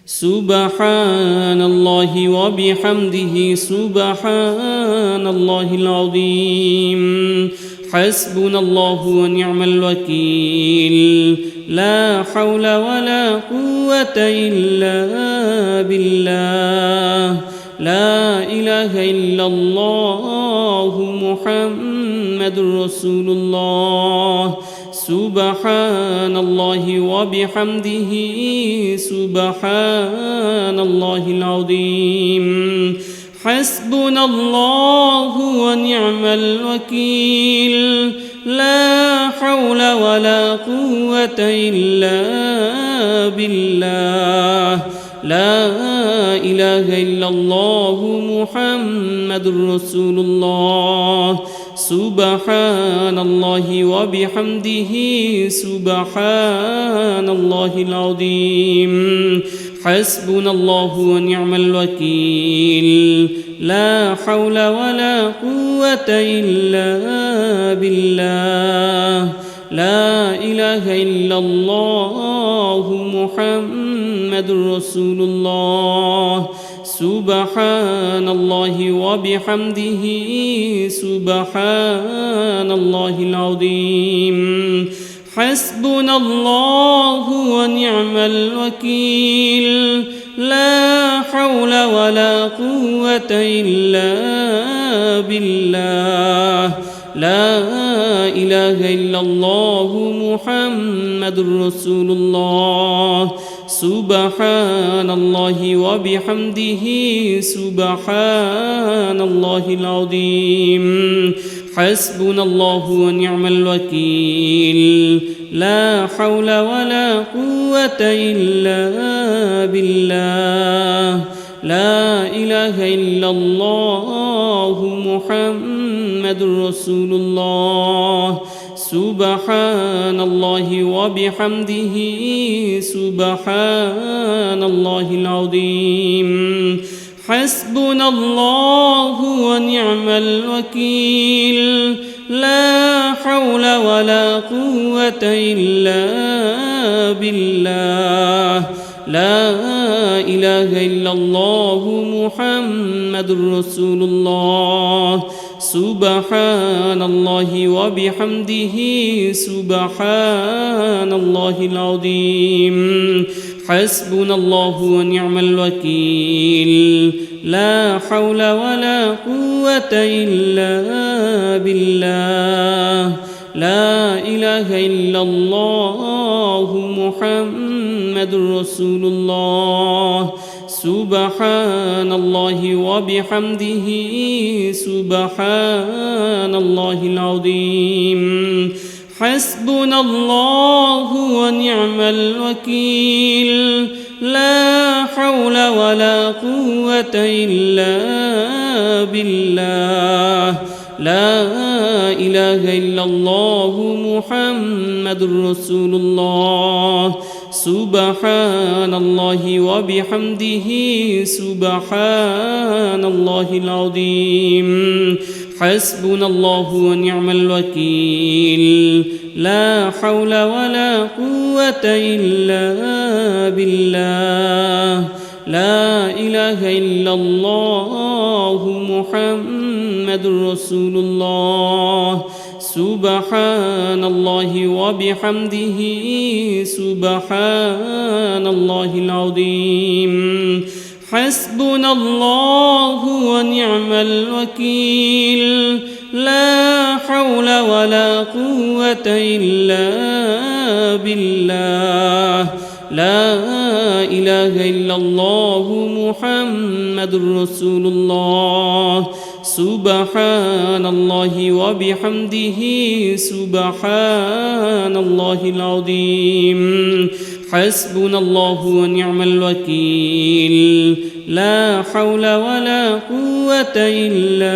سبحان الله وبحمده سبحان الله العظيم حسبنا الله ونعم الوكيل لا حول ولا قوة إلا بالله لا إله إلا الله محمد رسول الله سبحان الله وبحمده سبحان الله العظيم حسبنا الله ونعم الوكيل لا حول ولا قوة إلا بالله لا إله إلا الله محمد رسول الله سبحان الله وبحمده سبحان الله العظيم حسبنا الله ونعم الوكيل لا حول ولا قوة إلا بالله لا إله إلا الله محمد رسول الله سبحان الله وبحمده سبحان الله العظيم حسبنا الله ونعم الوكيل لا حول ولا قوة إلا بالله لا إله إلا الله محمد رسول الله سبحان الله وبحمده سبحان الله العظيم حسبنا الله ونعم الوكيل لا حول ولا قوة إلا بالله لا إله إلا الله محمد رسول الله سبحان الله وبحمده سبحان الله العظيم حسبنا الله ونعم الوكيل لا حول ولا قوة إلا بالله لا إله إلا الله محمد رسول الله سبحان الله وبحمده سبحان الله العظيم حسبنا الله ونعم الوكيل لا حول ولا قوة إلا بالله لا إله إلا الله محمد رسول الله سبحان الله وبحمده سبحان الله العظيم حسبنا الله ونعم الوكيل لا حول ولا قوة إلا بالله لا إله إلا الله محمد رسول الله سبحان الله وبحمده سبحان الله العظيم حسبنا الله ونعم الوكيل لا حول ولا قوة إلا بالله لا إله إلا الله محمد رسول الله سبحان الله وبحمده سبحان الله العظيم حسبنا الله ونعم الوكيل لا حول ولا قوة إلا بالله لا إله إلا الله محمد رسول الله سبحان الله وبحمده سبحان الله العظيم حسبنا الله ونعم الوكيل لا حول ولا قوة إلا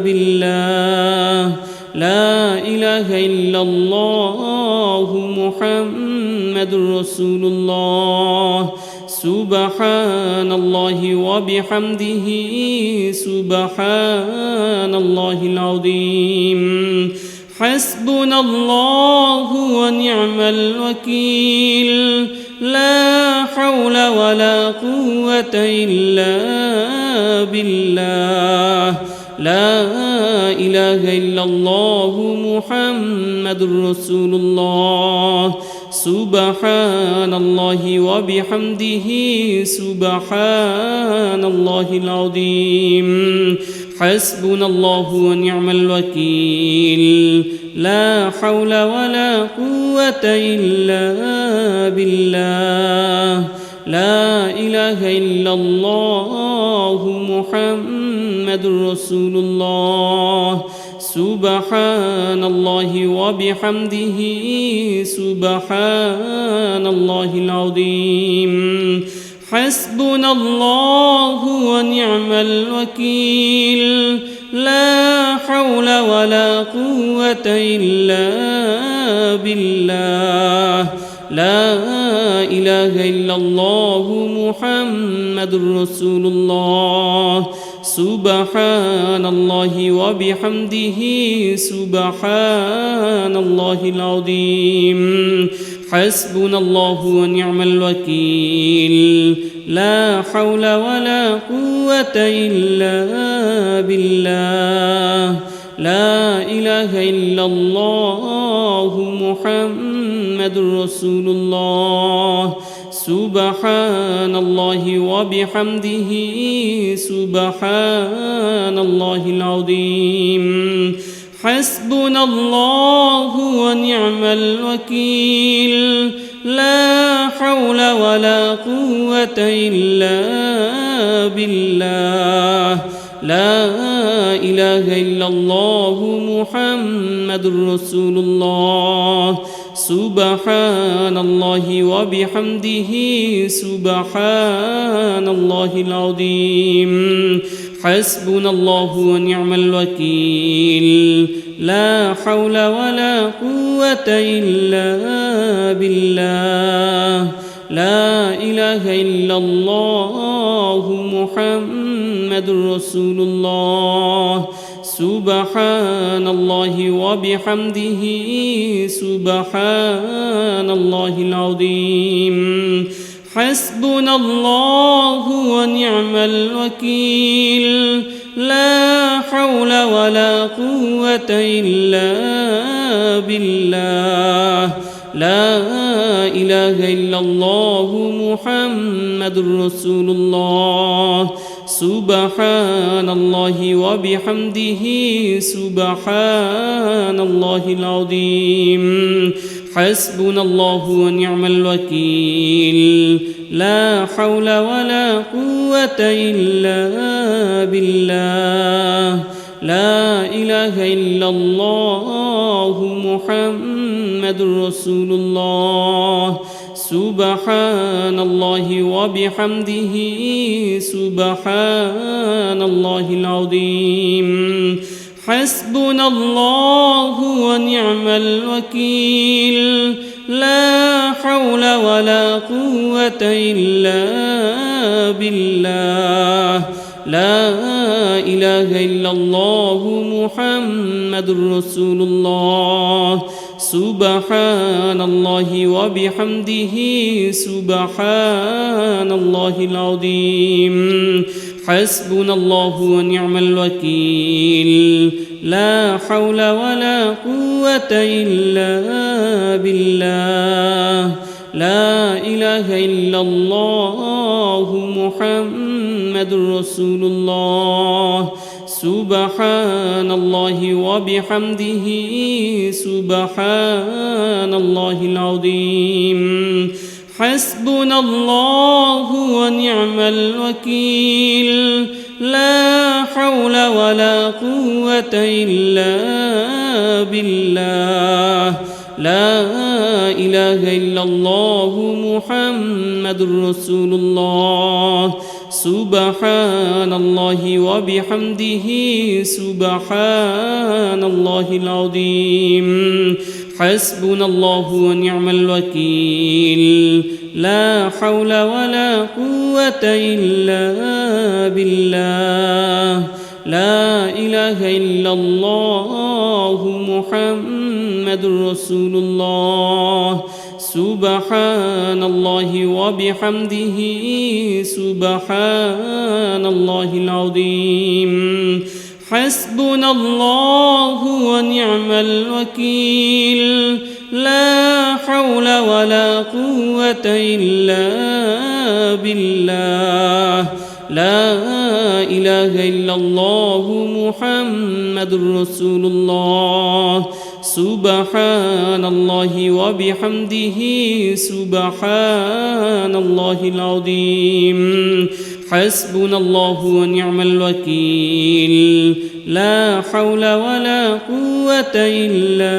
بالله لا إله إلا الله محمد رسول الله سبحان الله وبحمده سبحان الله العظيم حسبنا الله ونعم الوكيل لا حول ولا قوة إلا بالله لا إله إلا الله محمد رسول الله سبحان الله وبحمده سبحان الله العظيم حسبنا الله ونعم الوكيل لا حول ولا قوة إلا بالله لا إله إلا الله محمد رسول الله سبحان الله وبحمده سبحان الله العظيم حسبنا الله ونعم الوكيل لا حول ولا قوة إلا بالله لا إله إلا الله محمد رسول الله سبحان الله وبحمده سبحان الله العظيم حسبنا الله ونعم الوكيل لا حول ولا قوة إلا بالله لا إله إلا الله محمد رسول الله سبحان الله وبحمده سبحان الله العظيم حسبنا الله ونعم الوكيل لا حول ولا قوة إلا بالله لا إله إلا الله محمد رسول الله سبحان الله وبحمده سبحان الله العظيم حسبنا الله ونعم الوكيل لا حول ولا قوة إلا بالله لا إله إلا الله محمد رسول الله سبحان الله وبحمده سبحان الله العظيم حسبنا الله ونعم الوكيل لا حول ولا قوة إلا بالله لا إله إلا الله محمد رسول الله سبحان الله وبحمده سبحان الله العظيم حسبنا الله ونعم الوكيل لا حول ولا قوة إلا بالله لا إله إلا الله محمد رسول الله سبحان الله وبحمده سبحان الله العظيم حسبنا الله ونعم الوكيل لا حول ولا قوة إلا بالله لا إله إلا الله محمد رسول الله سبحان الله وبحمده سبحان الله العظيم حسبنا الله ونعم الوكيل لا حول ولا قوة إلا بالله لا إله إلا الله محمد رسول الله سبحان الله وبحمده سبحان الله العظيم حسبنا الله ونعم الوكيل لا حول ولا قوة إلا بالله لا إله إلا الله محمد رسول الله سبحان الله وبحمده سبحان الله العظيم حسبنا الله ونعم الوكيل لا حول ولا قوة إلا بالله لا إله إلا الله محمد رسول الله سبحان الله وبحمده سبحان الله العظيم حسبنا الله ونعم الوكيل لا حول ولا قوة إلا بالله لا إله إلا الله محمد رسول الله سبحان الله وبحمده سبحان الله العظيم حسبنا الله ونعم الوكيل لا حول ولا قوة إلا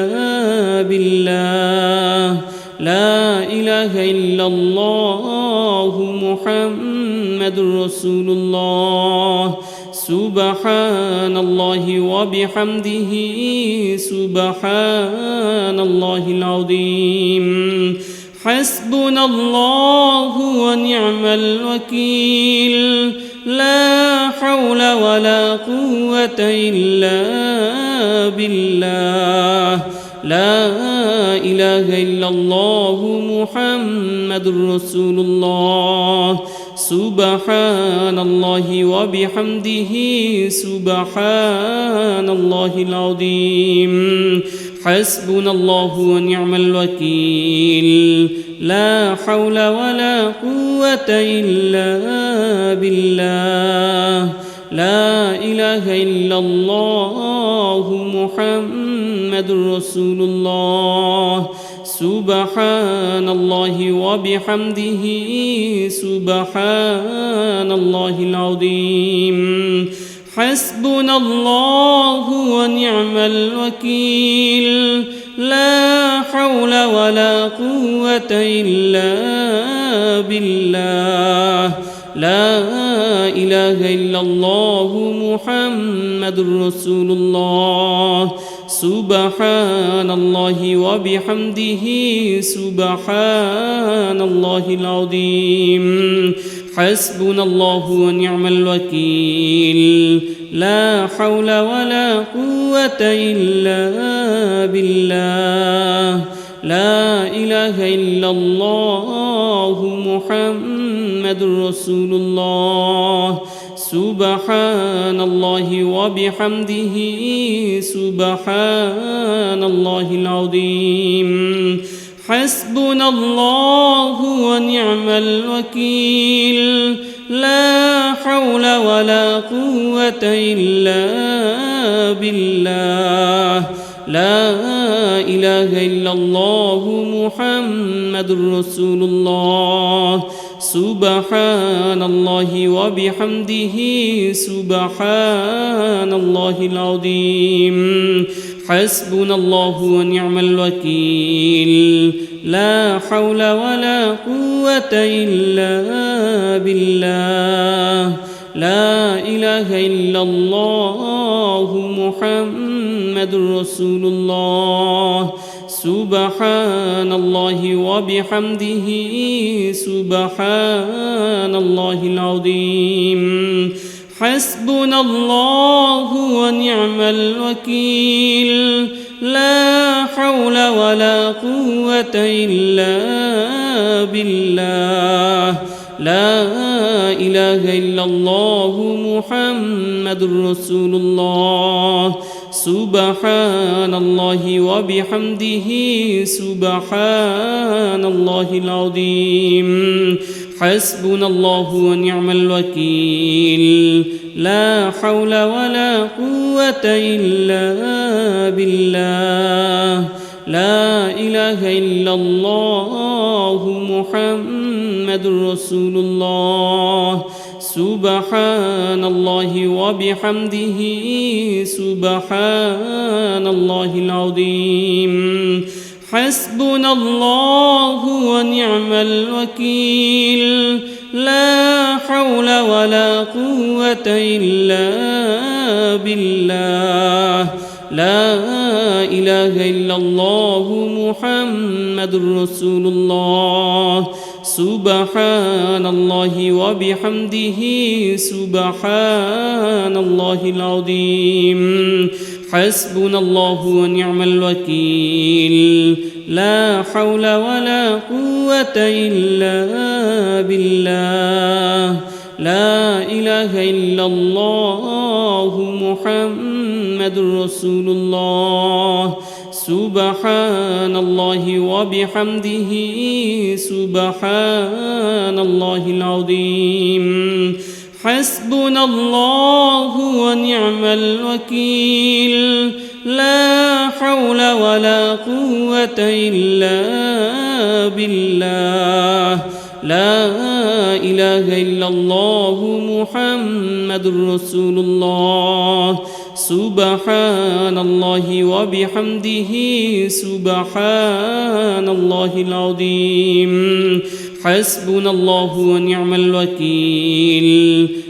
بالله لا إله إلا الله محمد رسول الله سبحان الله وبحمده سبحان الله العظيم حسبنا الله ونعم الوكيل لا حول ولا قوة إلا بالله لا إله إلا الله محمد رسول الله سبحان الله وبحمده سبحان الله العظيم حسبنا الله ونعم الوكيل لا حول ولا قوة إلا بالله لا إله إلا الله محمد رسول الله سبحان الله وبحمده سبحان الله العظيم حسبنا الله ونعم الوكيل لا حول ولا قوة إلا بالله لا إله إلا الله محمد رسول الله سبحان الله وبحمده سبحان الله العظيم حسبنا الله ونعم الوكيل لا حول ولا قوة إلا بالله لا إله إلا الله محمد رسول الله سبحان الله وبحمده سبحان الله العظيم حسبنا الله ونعم الوكيل لا حول ولا قوة إلا بالله لا إله إلا الله محمد رسول الله سبحان الله وبحمده سبحان الله العظيم حسبنا الله ونعم الوكيل لا حول ولا قوة إلا بالله لا إله إلا الله محمد رسول الله سبحان الله وبحمده سبحان الله العظيم حسبنا الله ونعم الوكيل لا حول ولا قوة إلا بالله لا إله إلا الله محمد رسول الله سبحان الله وبحمده سبحان الله العظيم حسبنا الله ونعم الوكيل لا حول ولا قوة إلا بالله لا إله إلا الله محمد رسول الله سبحان الله وبحمده سبحان الله العظيم حسبنا الله ونعم الوكيل لا حول ولا قوة إلا بالله لا إله إلا الله محمد رسول الله سبحان الله وبحمده سبحان الله العظيم حسبنا الله ونعم الوكيل لا حول ولا قوة إلا بالله لا إله إلا الله محمد رسول الله سبحان الله وبحمده سبحان الله العظيم حسبنا الله ونعم الوكيل لا حول ولا قوة إلا بالله لا إله إلا الله محمد رسول الله سبحان الله وبحمده سبحان الله العظيم حسبنا الله ونعم الوكيل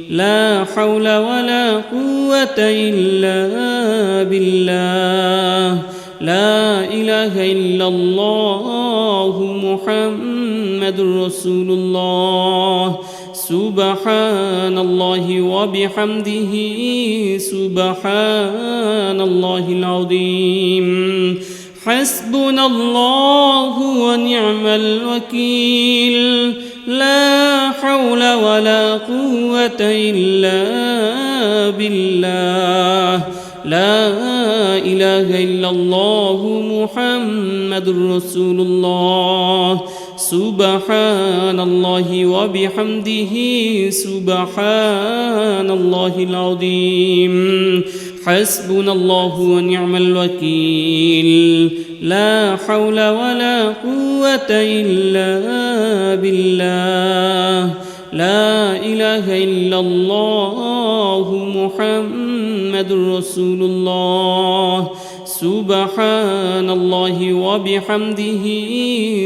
لا حول ولا قوة إلا بالله لا إله إلا الله محمد رسول الله سبحان الله وبحمده سبحان الله العظيم حسبنا الله ونعم الوكيل لا حول ولا قوة إلا بالله لا إله إلا الله محمد رسول الله سبحان الله وبحمده سبحان الله العظيم حسبنا الله ونعم الوكيل لا حول ولا قوة إلا بالله لا إله إلا الله محمد رسول الله سبحان الله وبحمده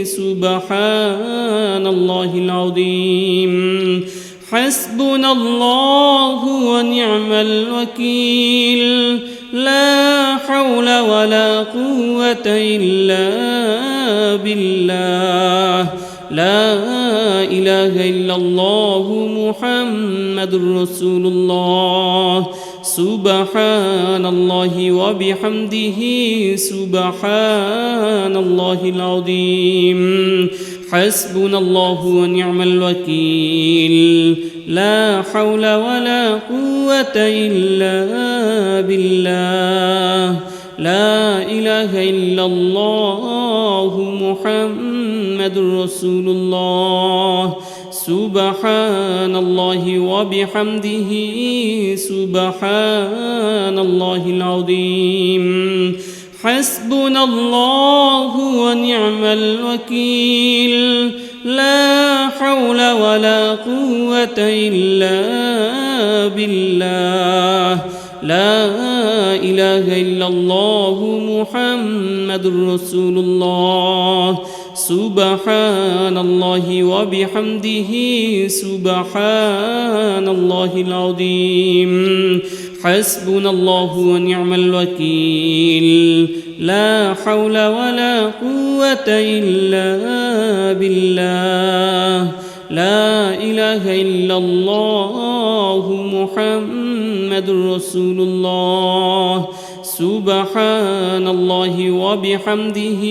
سبحان الله العظيم حسبنا الله ونعم الوكيل لا حول ولا قوة إلا بالله لا إله إلا الله محمد رسول الله سبحان الله وبحمده سبحان الله العظيم حسبنا الله ونعم الوكيل لا حول ولا قوة إلا بالله لا إله إلا الله محمد رسول الله سبحان الله وبحمده سبحان الله العظيم حسبنا الله ونعم الوكيل لا حول ولا قوة إلا بالله لا إله إلا الله محمد رسول الله سبحان الله وبحمده سبحان الله العظيم حسبنا الله ونعم الوكيل لا حول ولا قوة إلا بالله لا إله إلا الله محمد رسول الله سبحان الله وبحمده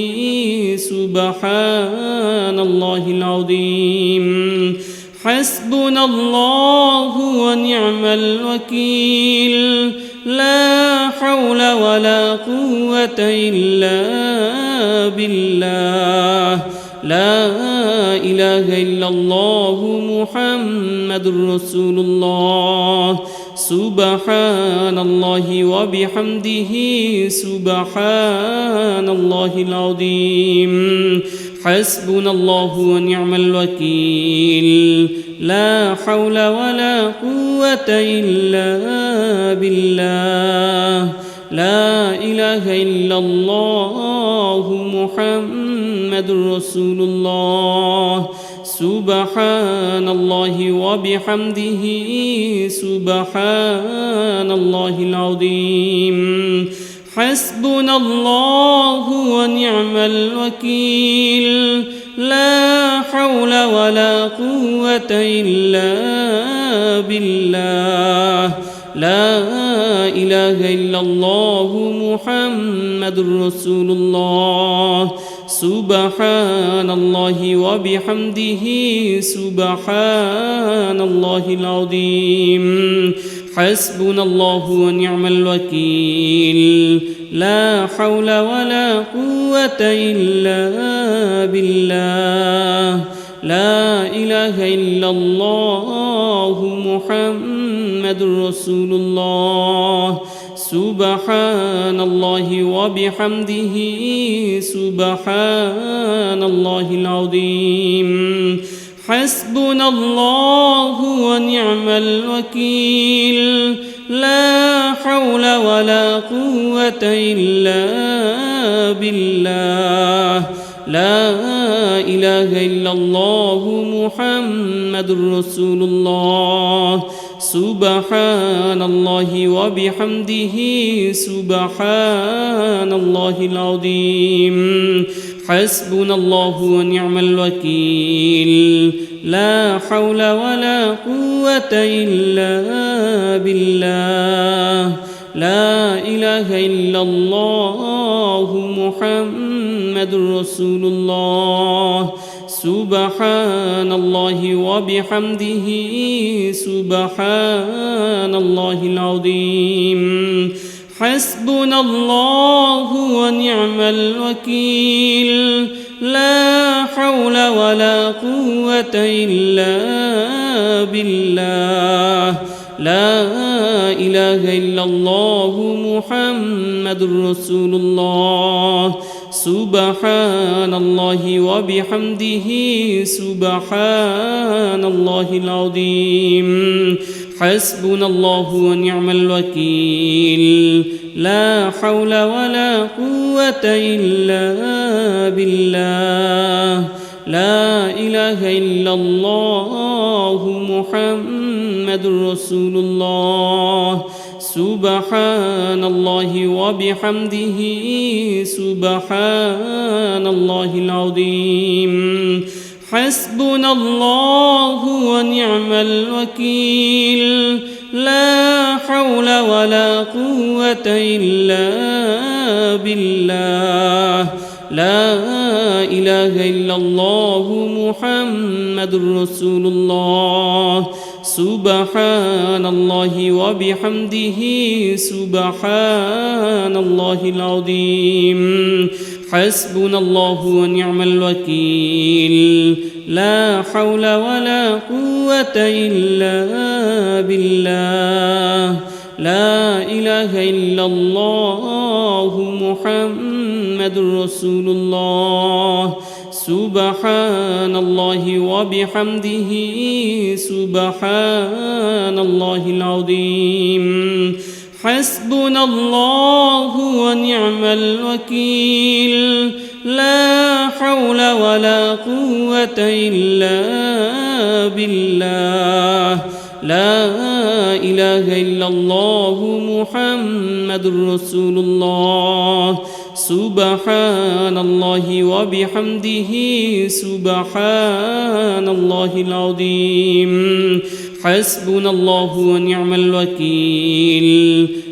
سبحان الله العظيم حسبنا الله ونعم الوكيل لا حول ولا قوة إلا بالله لا إله إلا الله محمد رسول الله سبحان الله وبحمده سبحان الله العظيم حسبنا الله ونعم الوكيل لا حول ولا قوة إلا بالله لا إله إلا الله محمد رسول الله سبحان الله وبحمده سبحان الله العظيم حسبنا الله ونعم الوكيل لا حول ولا قوة إلا بالله لا إله إلا الله محمد رسول الله سبحان الله وبحمده سبحان الله العظيم حسبنا الله ونعم الوكيل لا حول ولا قوة إلا بالله لا إله إلا الله محمد رسول الله سبحان الله وبحمده سبحان الله العظيم حسبنا الله ونعم الوكيل لا حول ولا قوة إلا بالله لا إله إلا الله محمد رسول الله سبحان الله وبحمده سبحان الله العظيم حسبنا الله ونعم الوكيل لا حول ولا قوة إلا بالله لا إله إلا الله محمد رسول الله سبحان الله وبحمده سبحان الله العظيم حسبنا الله ونعم الوكيل لا حول ولا قوة إلا بالله لا إله إلا الله محمد رسول الله سبحان الله وبحمده سبحان الله العظيم حسبنا الله ونعم الوكيل لا حول ولا قوة إلا بالله لا إله إلا الله محمد رسول الله سبحان الله وبحمده سبحان الله العظيم حسبنا الله ونعم الوكيل لا حول ولا قوة إلا بالله لا إله إلا الله محمد رسول الله سبحان الله وبحمده سبحان الله العظيم حسبنا الله ونعم الوكيل لا حول ولا قوة إلا بالله لا إله إلا الله محمد رسول الله سبحان الله وبحمده سبحان الله العظيم حسبنا الله ونعم الوكيل لا حول ولا قوة إلا بالله لا إله إلا الله محمد رسول الله سبحان الله وبحمده سبحان الله العظيم حسبنا الله ونعم الوكيل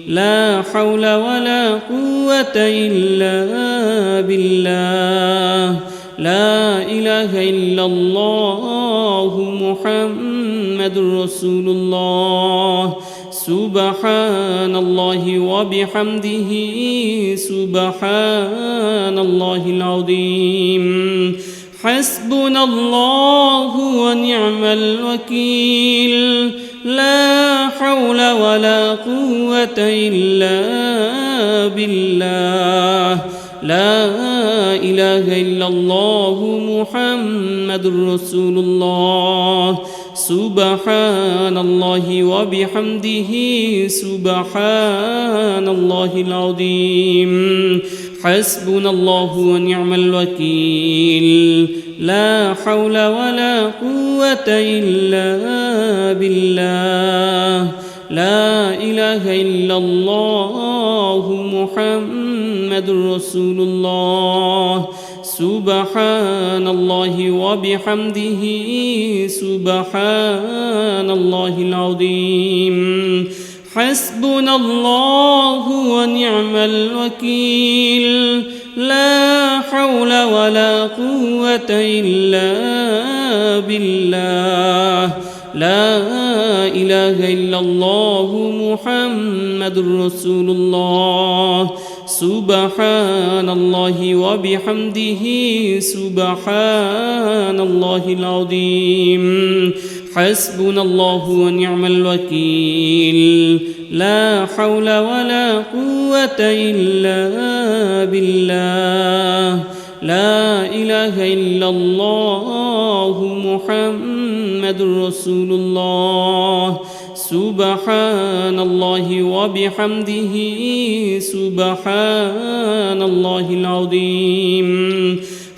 لا حول ولا قوة إلا بالله لا إله إلا الله محمد رسول الله سبحان الله وبحمده سبحان الله العظيم حسبنا الله ونعم الوكيل لا حول ولا قوة إلا بالله لا إله إلا الله محمد رسول الله سبحان الله وبحمده سبحان الله العظيم حسبنا الله ونعم الوكيل لا حول ولا قوة إلا بالله لا إله إلا الله محمد رسول الله سبحان الله وبحمده سبحان الله العظيم حسبنا الله ونعم الوكيل لا حول ولا قوة إلا بالله لا إله إلا الله محمد رسول الله سبحان الله وبحمده سبحان الله العظيم حسبنا الله ونعم الوكيل لا حول ولا قوة إلا بالله لا إله إلا الله محمد رسول الله سبحان الله وبحمده سبحان الله العظيم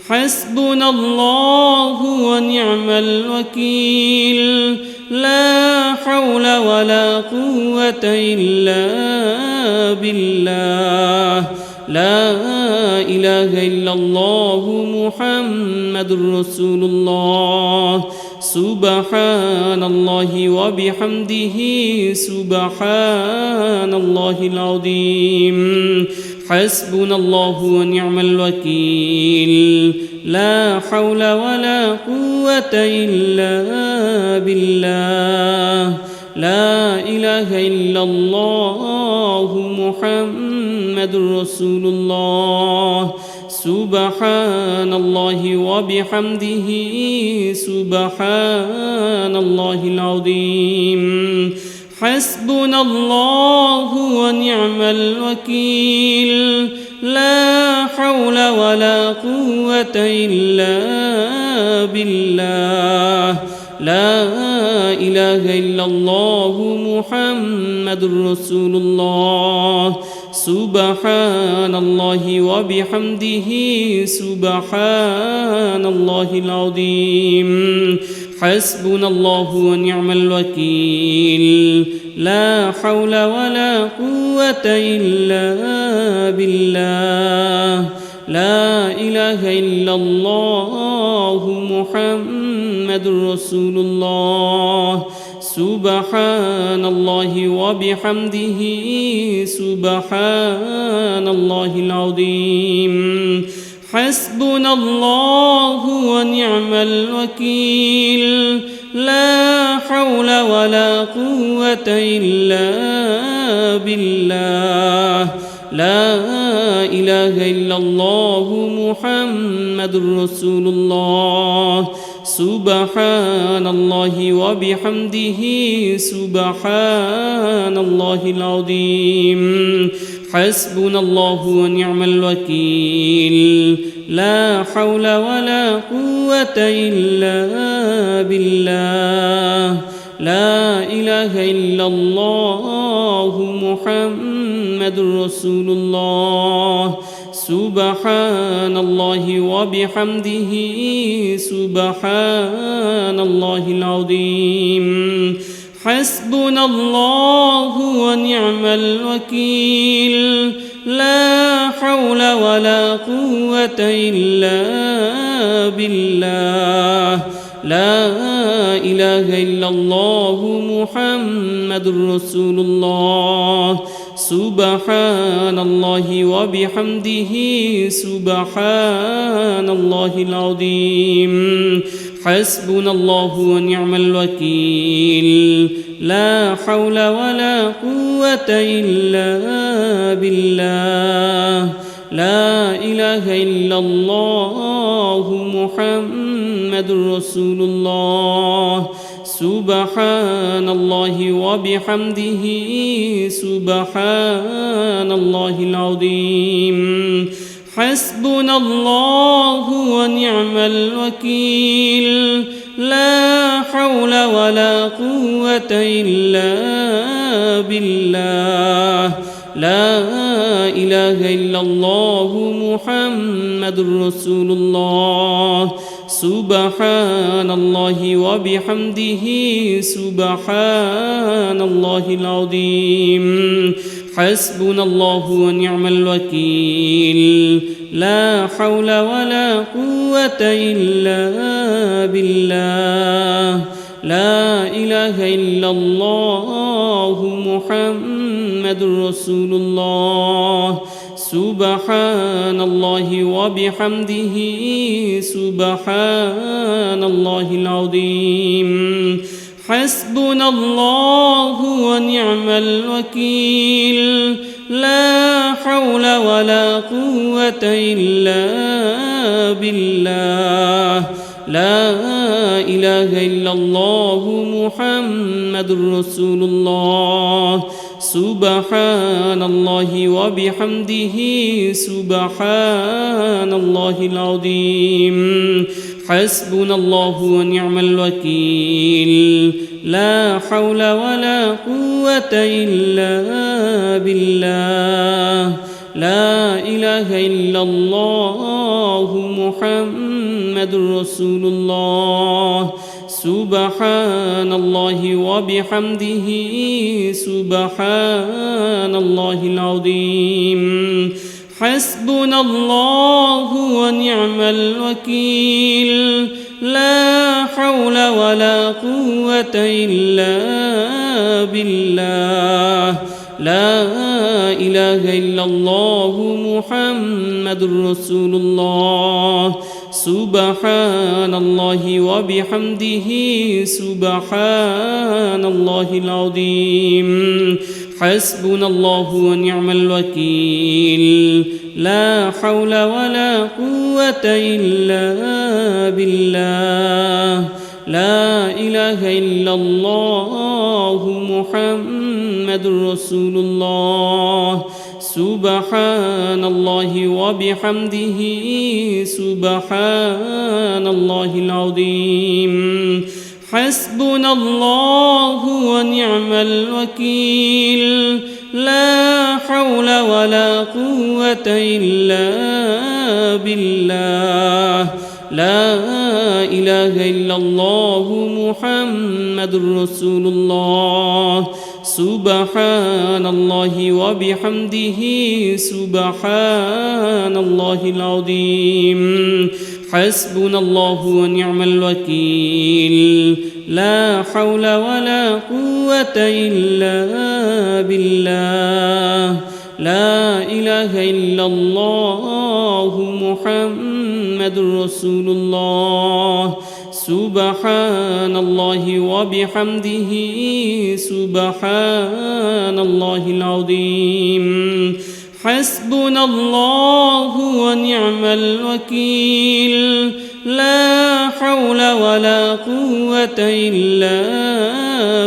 حسبنا الله ونعم الوكيل لا حول ولا قوة إلا بالله لا إله إلا الله محمد رسول الله سبحان الله وبحمده سبحان الله العظيم حسبنا الله ونعم الوكيل لا حول ولا قوة إلا بالله لا إله إلا الله محمد رسول الله سبحان الله وبحمده سبحان الله العظيم حسبنا الله ونعم الوكيل لا حول ولا قوة إلا بالله لا إله إلا الله محمد رسول الله سبحان الله وبحمده سبحان الله العظيم حسبنا الله ونعم الوكيل لا حول ولا قوة إلا بالله لا إله إلا الله محمد رسول الله سبحان الله وبحمده سبحان الله العظيم حسبنا الله ونعم الوكيل لا حول ولا قوة إلا بالله لا إله إلا الله محمد رسول الله سبحان الله وبحمده سبحان الله العظيم حسبنا الله ونعم الوكيل لا حول ولا قوة إلا بالله لا إله إلا الله محمد رسول الله سبحان الله وبحمده سبحان الله العظيم حسبنا الله ونعم الوكيل لا حول ولا قوة إلا بالله لا إله إلا الله محمد رسول الله سبحان الله وبحمده سبحان الله العظيم حسبنا الله ونعم الوكيل لا حول ولا قوة إلا بالله لا إله إلا الله محمد رسول الله سبحان الله وبحمده سبحان الله العظيم حسبنا الله ونعم الوكيل لا حول ولا قوة إلا بالله لا إله إلا الله محمد رسول الله سبحان الله وبحمده سبحان الله العظيم حسبنا الله ونعم الوكيل لا حول ولا قوة إلا بالله لا إله إلا الله محمد رسول الله سبحان الله وبحمده سبحان الله العظيم حسبنا الله ونعم الوكيل لا حول ولا قوة إلا بالله لا إله إلا الله محمد رسول الله سبحان الله وبحمده سبحان الله العظيم حسبنا الله ونعم الوكيل لا حول ولا قوة إلا بالله لا إله إلا الله محمد رسول الله سبحان الله وبحمده سبحان الله العظيم حسبنا الله ونعم الوكيل لا حول ولا قوة إلا بالله لا إله إلا الله محمد رسول الله سبحان الله وبحمده سبحان الله العظيم حسبنا الله ونعم الوكيل لا حول ولا قوة إلا بالله لا إله إلا الله محمد رسول الله سبحان الله وبحمده سبحان الله العظيم حسبنا الله ونعم الوكيل لا حول ولا قوة إلا بالله لا إله إلا الله محمد رسول الله سبحان الله وبحمده سبحان الله العظيم حسبنا الله ونعم الوكيل لا حول ولا قوة إلا بالله لا إله إلا الله محمد رسول الله سبحان الله وبحمده سبحان الله العظيم حسبنا الله ونعم الوكيل لا حول ولا قوة إلا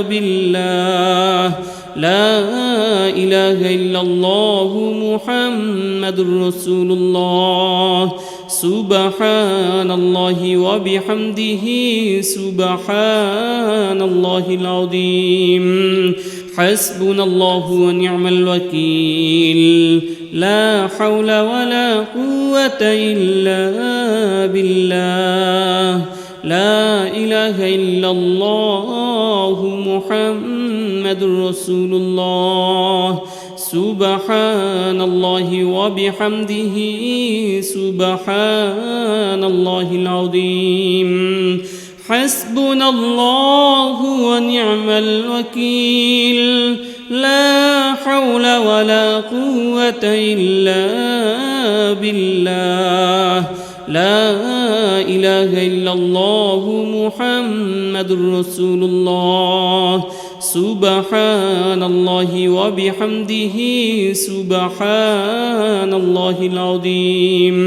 بالله لا إله إلا الله محمد رسول الله سبحان الله وبحمده سبحان الله العظيم حسبنا الله ونعم الوكيل لا حول ولا قوة إلا بالله لا إله إلا الله محمد رسول الله سبحان الله وبحمده سبحان الله العظيم حسبنا الله ونعم الوكيل لا حول ولا قوة إلا بالله لا إله إلا الله محمد رسول الله سبحان الله وبحمده سبحان الله العظيم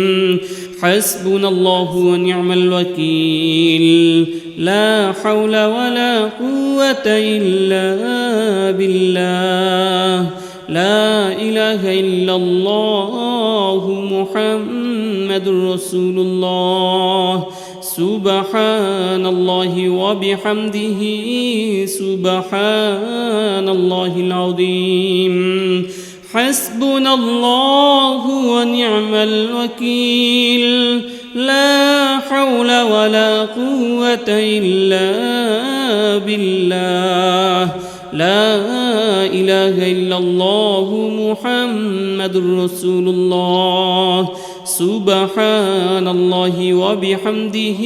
حسبنا الله ونعم الوكيل لا حول ولا قوة إلا بالله لا إله إلا الله محمد رسول الله سبحان الله وبحمده سبحان الله العظيم حسبنا الله ونعم الوكيل لا حول ولا قوة إلا بالله لا إله إلا الله محمد رسول الله سبحان الله وبحمده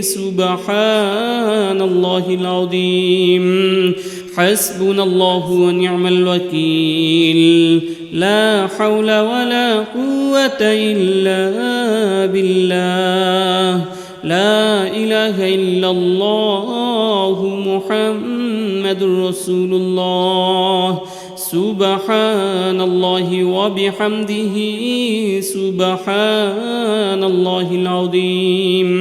سبحان الله العظيم حسبنا الله ونعم الوكيل لا حول ولا قوة إلا بالله لا إله إلا الله محمد رسول الله سبحان الله وبحمده سبحان الله العظيم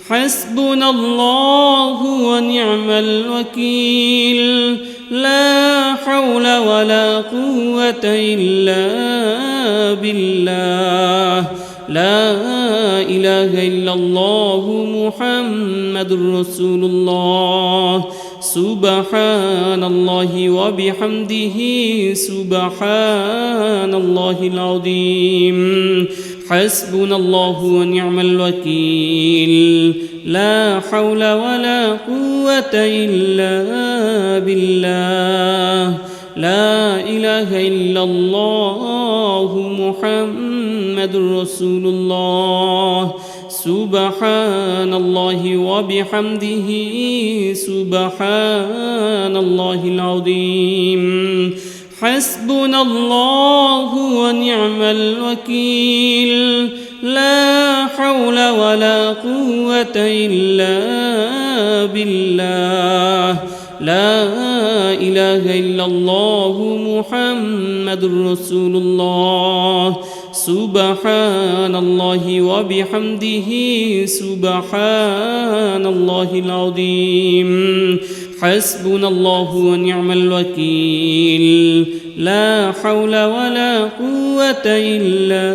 حسبنا الله ونعم الوكيل لا حول ولا قوة إلا بالله لا إله إلا الله محمد رسول الله سبحان الله وبحمده سبحان الله العظيم حسبنا الله ونعم الوكيل لا حول ولا قوة إلا بالله لا إله إلا الله محمد رسول الله سبحان الله وبحمده سبحان الله العظيم حسبنا الله ونعم الوكيل لا حول ولا قوة إلا بالله لا إله إلا الله محمد رسول الله سبحان الله وبحمده سبحان الله العظيم حسبنا الله ونعم الوكيل لا حول ولا قوة إلا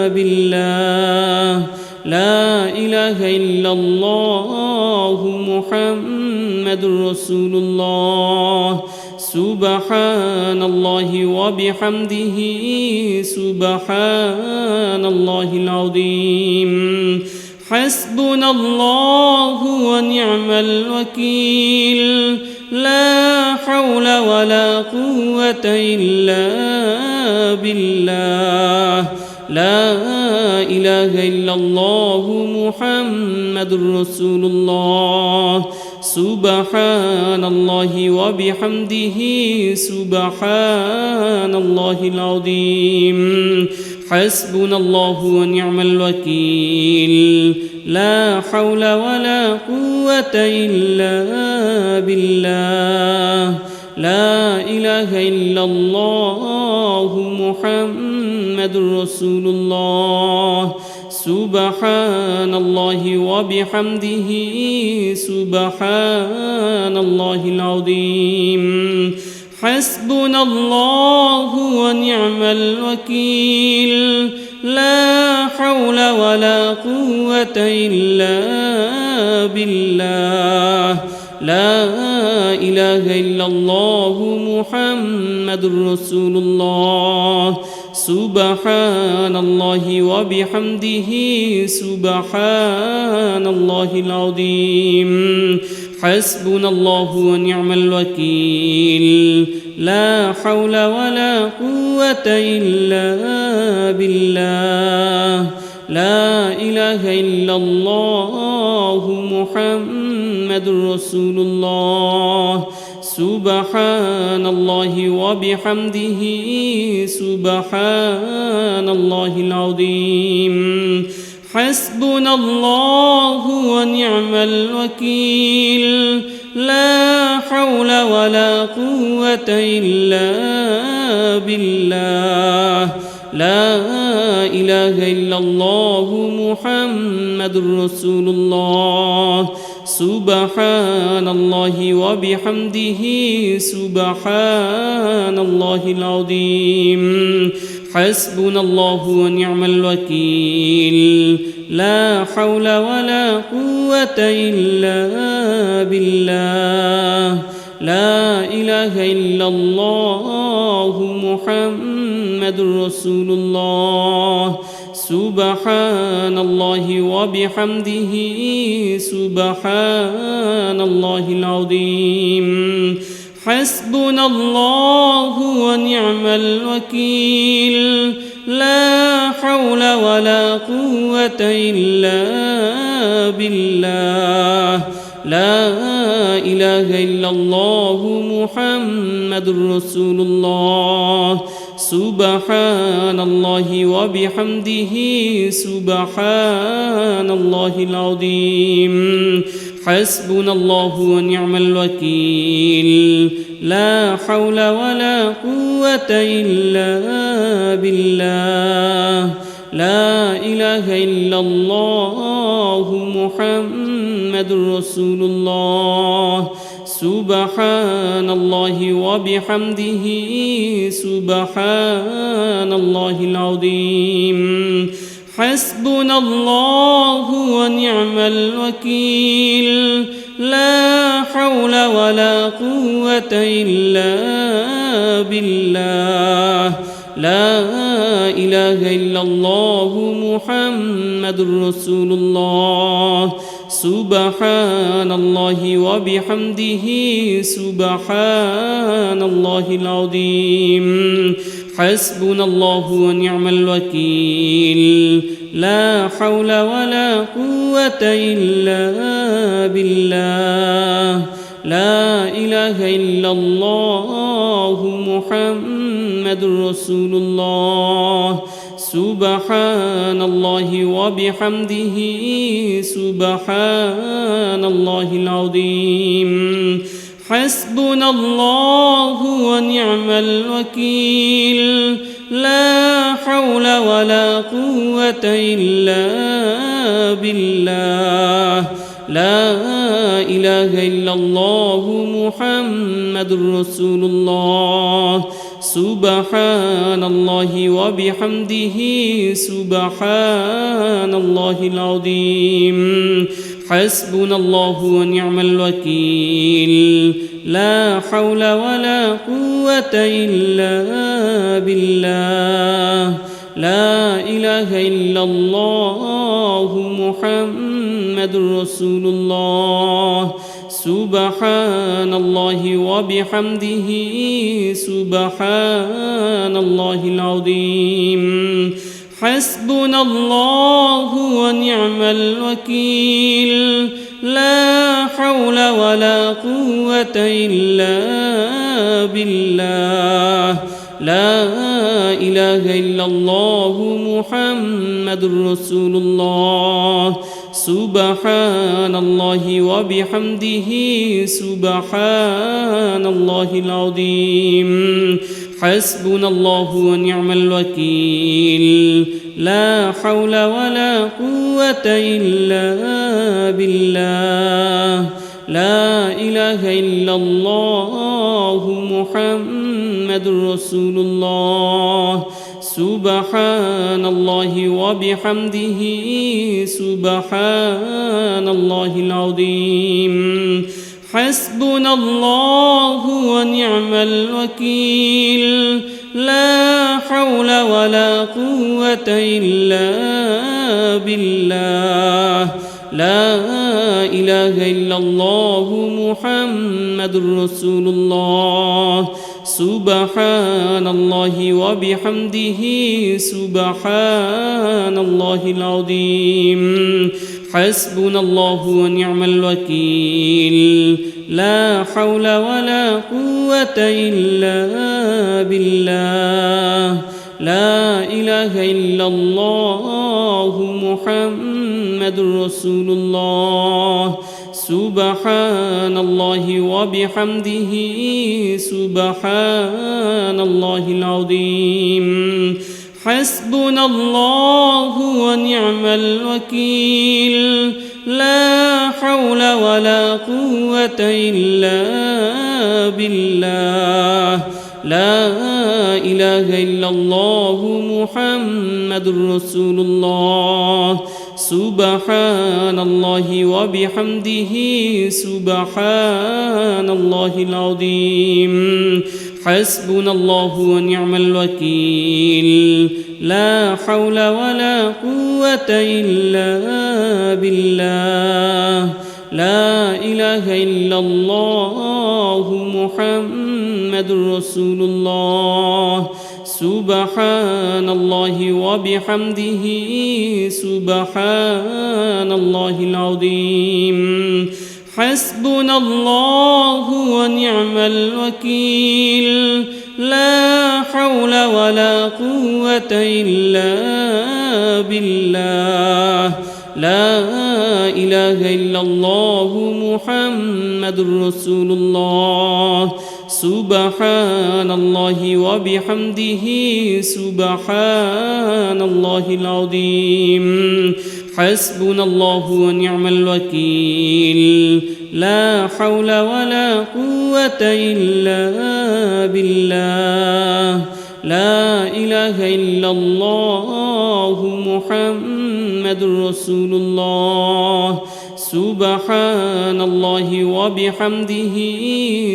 بالله لا إله إلا الله محمد رسول الله سبحان الله وبحمده سبحان الله العظيم حسبنا الله ونعم الوكيل لا حول ولا قوة إلا بالله لا إله إلا الله محمد رسول الله سبحان الله وبحمده سبحان الله العظيم حسبنا الله ونعم الوكيل لا حول ولا قوة إلا بالله لا إله إلا الله محمد رسول الله سبحان الله وبحمده سبحان الله العظيم حسبنا الله ونعم الوكيل لا حول ولا قوة إلا بالله لا إله إلا الله محمد رسول الله سبحان الله وبحمده سبحان الله العظيم حسبنا الله ونعم الوكيل لا حول ولا قوة إلا بالله لا إله إلا الله محمد رسول الله سبحان الله وبحمده سبحان الله العظيم حسبنا الله ونعم الوكيل لا حول ولا قوة إلا بالله لا إله إلا الله محمد رسول الله سبحان الله وبحمده سبحان الله العظيم حسبنا الله ونعم الوكيل لا حول ولا قوة إلا بالله لا إله إلا الله محمد رسول الله سبحان الله وبحمده سبحان الله العظيم حسبنا الله ونعم الوكيل لا حول ولا قوة إلا بالله لا إله إلا الله محمد رسول الله سبحان الله وبحمده سبحان الله العظيم حسبنا الله ونعم الوكيل لا حول ولا قوة إلا بالله لا إله إلا الله محمد رسول الله سبحان الله وبحمده سبحان الله العظيم حسبنا الله ونعم الوكيل لا حول ولا قوة إلا بالله لا إله إلا الله محمد رسول الله سبحان الله وبحمده سبحان الله العظيم حسبنا الله ونعم الوكيل لا حول ولا قوة إلا بالله لا إله إلا الله محمد رسول الله سبحان الله وبحمده سبحان الله العظيم حسبنا الله ونعم الوكيل لا حول ولا قوة إلا بالله لا إله إلا الله محمد رسول الله سبحان الله وبحمده سبحان الله العظيم حسبنا الله ونعم الوكيل لا حول ولا قوة إلا بالله لا إله إلا الله محمد رسول الله سبحان الله وبحمده سبحان الله العظيم حسبنا الله ونعم الوكيل لا حول ولا قوة إلا بالله لا إله إلا الله محمد رسول الله سبحان الله وبحمده سبحان الله العظيم حسبنا الله ونعم الوكيل لا حول ولا قوة إلا بالله لا إله إلا الله محمد رسول الله سبحان الله وبحمده سبحان الله العظيم حسبنا الله ونعم الوكيل لا حول ولا قوة إلا بالله لا إله إلا الله محمد رسول الله سبحان الله وبحمده سبحان الله العظيم حسبنا الله ونعم الوكيل لا حول ولا قوة إلا بالله لا إله إلا الله محمد رسول الله سبحان الله وبحمده سبحان الله العظيم حسبنا الله ونعم الوكيل لا حول ولا قوة إلا بالله لا إله إلا الله محمد رسول الله سبحان الله وبحمده سبحان الله العظيم حسبنا الله ونعم الوكيل لا حول ولا قوة إلا بالله لا إله إلا الله محمد رسول الله سبحان الله وبحمده سبحان الله العظيم حسبنا الله ونعم الوكيل لا حول ولا قوة إلا بالله لا إله إلا الله محمد رسول الله سبحان الله وبحمده سبحان الله العظيم حسبنا الله ونعم الوكيل لا حول ولا قوة إلا بالله لا إله إلا الله محمد رسول الله سبحان الله وبحمده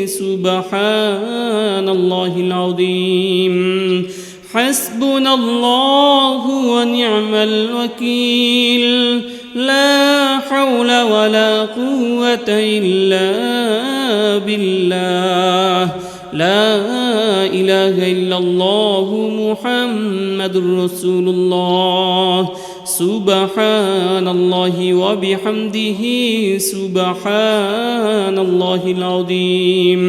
سبحان الله العظيم حسبنا الله ونعم الوكيل لا حول ولا قوة إلا بالله لا إله إلا الله محمد رسول الله سبحان الله وبحمده سبحان الله العظيم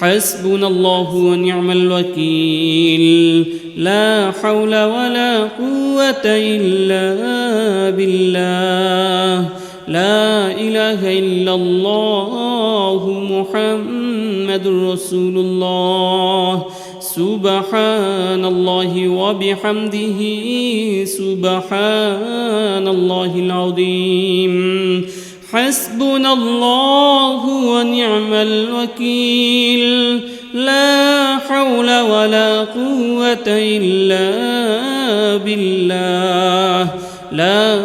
حسبنا الله ونعم الوكيل لا حول ولا قوة إلا بالله لا إله إلا الله محمد رسول الله سبحان الله وبحمده سبحان الله العظيم حسبنا الله ونعم الوكيل لا حول ولا قوة إلا بالله لا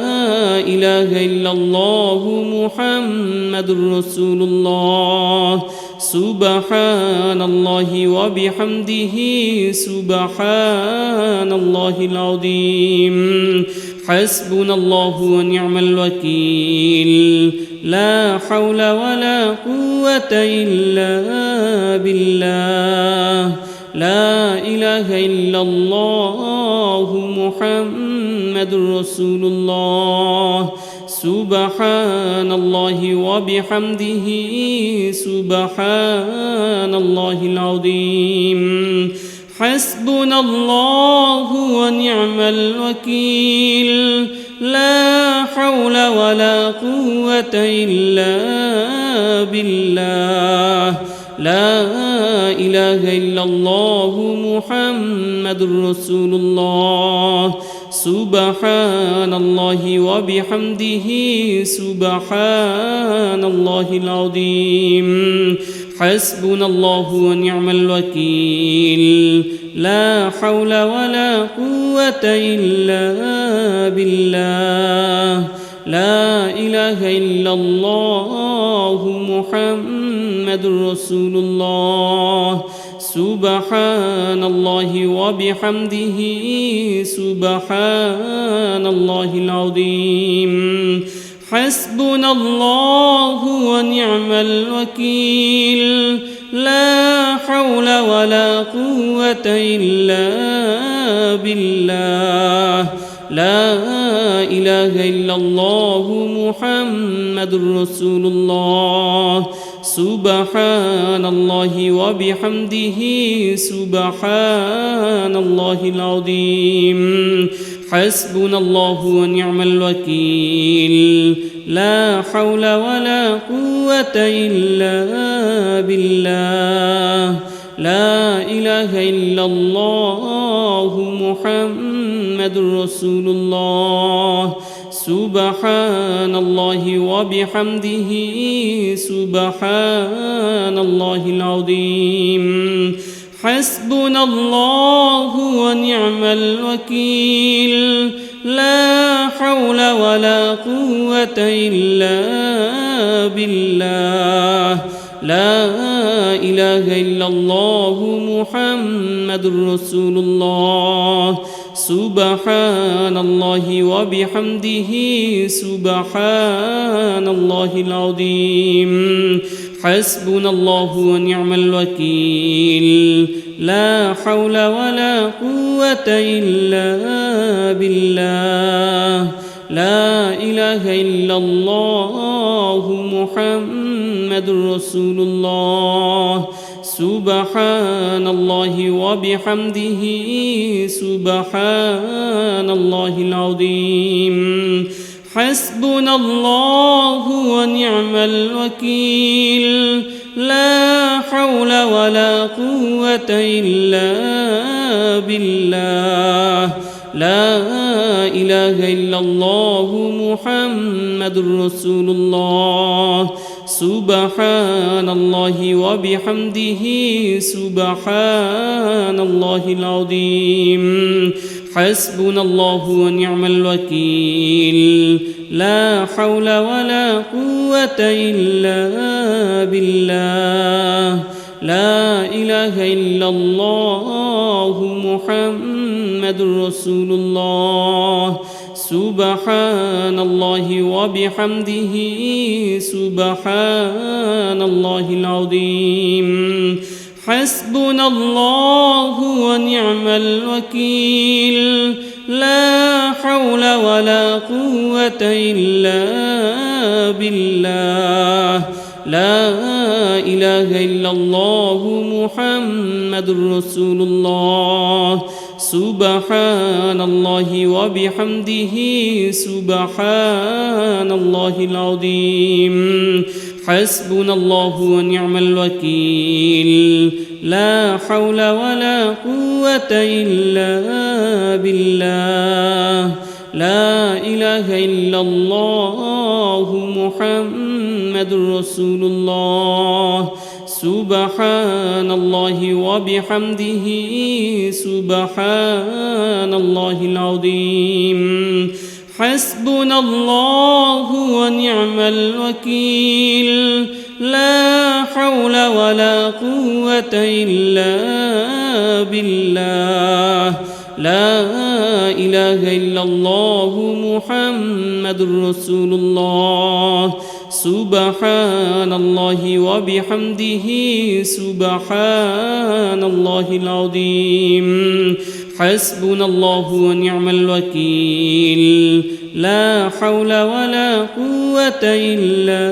إله إلا الله محمد رسول الله سبحان الله وبحمده سبحان الله العظيم حسبنا الله ونعم الوكيل لا حول ولا قوة إلا بالله لا إله إلا الله محمد رسول الله سبحان الله وبحمده سبحان الله العظيم حسبنا الله ونعم الوكيل لا حول ولا قوة إلا بالله لا إله إلا الله محمد رسول الله سبحان الله وبحمده سبحان الله العظيم حسبنا الله ونعم الوكيل لا حول ولا قوة إلا بالله لا إله إلا الله محمد رسول الله سبحان الله وبحمده سبحان الله العظيم حسبنا الله ونعم الوكيل لا حول ولا قوة إلا بالله لا إله إلا الله محمد رسول الله سبحان الله وبحمده سبحان الله العظيم حسبنا الله ونعم الوكيل لا حول ولا قوة إلا بالله لا إله إلا الله محمد رسول الله سبحان الله وبحمده سبحان الله العظيم حسبنا الله ونعم الوكيل لا حول ولا قوة إلا بالله لا إله إلا الله محمد رسول الله سبحان الله وبحمده سبحان الله العظيم حسبنا الله ونعم الوكيل لا حول ولا قوة إلا بالله لا إله إلا الله محمد رسول الله سبحان الله وبحمده سبحان الله العظيم حسبنا الله ونعم الوكيل لا حول ولا قوة إلا بالله لا إله إلا الله محمد رسول الله سبحان الله وبحمده سبحان الله العظيم حسبنا الله ونعم الوكيل لا حول ولا قوة إلا بالله لا إله إلا الله محمد رسول الله سبحان الله وبحمده سبحان الله العظيم حسبنا الله ونعم الوكيل لا حول ولا قوة إلا بالله لا إله إلا الله محمد رسول الله سبحان الله وبحمده سبحان الله العظيم حسبنا الله ونعم الوكيل لا حول ولا قوة إلا بالله لا إله إلا الله محمد رسول الله سبحان الله وبحمده سبحان الله العظيم حسبنا الله ونعم الوكيل لا حول ولا قوة إلا بالله لا إله إلا الله محمد رسول الله سبحان الله وبحمده سبحان الله العظيم حسبنا الله ونعم الوكيل لا حول ولا قوة إلا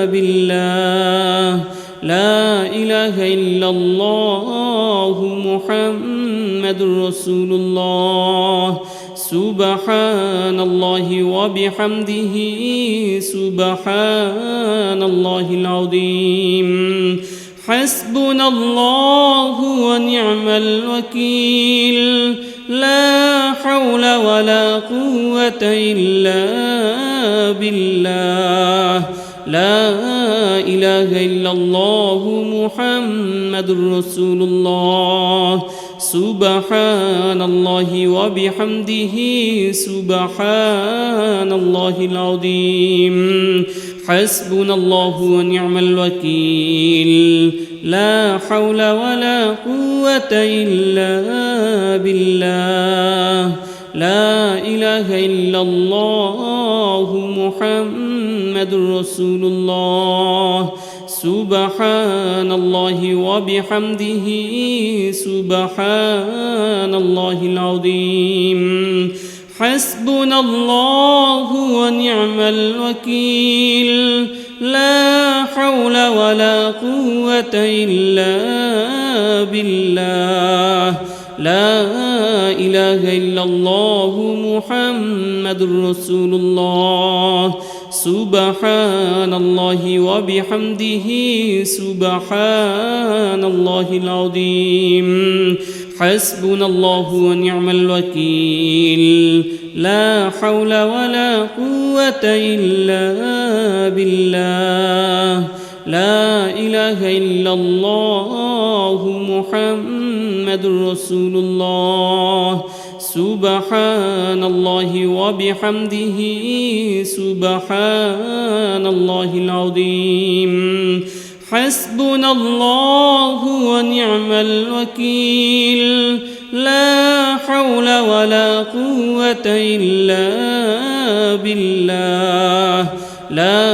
بالله لا إله إلا الله محمد رسول الله سبحان الله وبحمده سبحان الله العظيم حسبنا الله ونعم الوكيل لا حول ولا قوة إلا بالله لا إله إلا الله محمد رسول الله سبحان الله وبحمده سبحان الله العظيم حسبنا الله ونعم الوكيل لا حول ولا قوة إلا بالله لا إله إلا الله محمد رسول الله سبحان الله وبحمده سبحان الله العظيم حسبنا الله ونعم الوكيل لا حول ولا قوة إلا بالله لا إله إلا الله محمد رسول الله سبحان الله وبحمده سبحان الله العظيم حسبنا الله ونعم الوكيل لا حول ولا قوة إلا بالله لا إله إلا الله محمد رسول الله سبحان الله وبحمده سبحان الله العظيم حسبنا الله ونعم الوكيل لا حول ولا قوة إلا بالله لا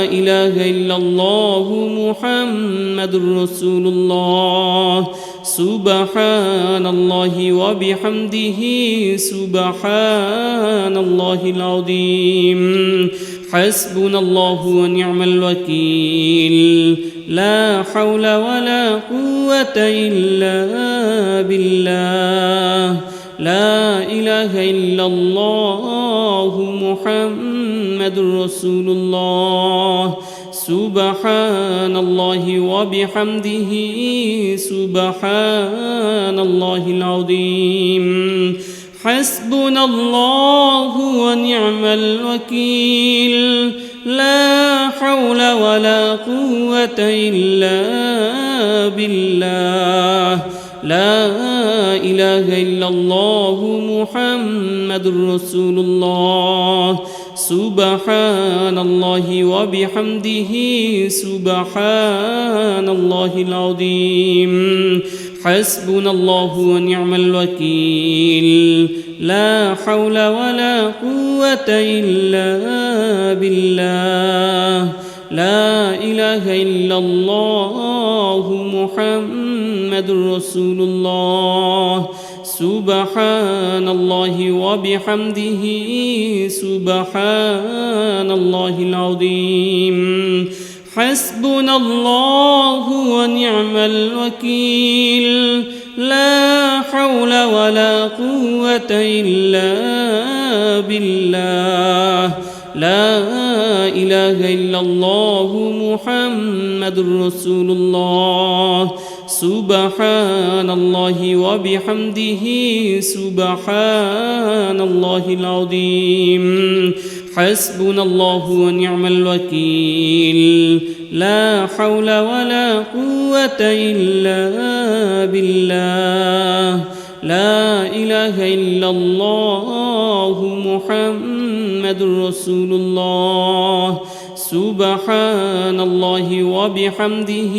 إله إلا الله محمد رسول الله سبحان الله وبحمده سبحان الله العظيم حسبنا الله ونعم الوكيل لا حول ولا قوة إلا بالله لا إله إلا الله محمد رسول الله سبحان الله وبحمده سبحان الله العظيم حسبنا الله ونعم الوكيل لا حول ولا قوة إلا بالله لا إله إلا الله محمد رسول الله سبحان الله وبحمده سبحان الله العظيم حسبنا الله ونعم الوكيل لا حول ولا قوة إلا بالله لا إله إلا الله محمد رسول الله سبحان الله وبحمده سبحان الله العظيم حسبنا الله ونعم الوكيل لا حول ولا قوة إلا بالله لا إله إلا الله محمد رسول الله سبحان الله وبحمده سبحان الله العظيم حسبنا الله ونعم الوكيل لا حول ولا قوة إلا بالله لا إله إلا الله محمد رسول الله سبحان الله وبحمده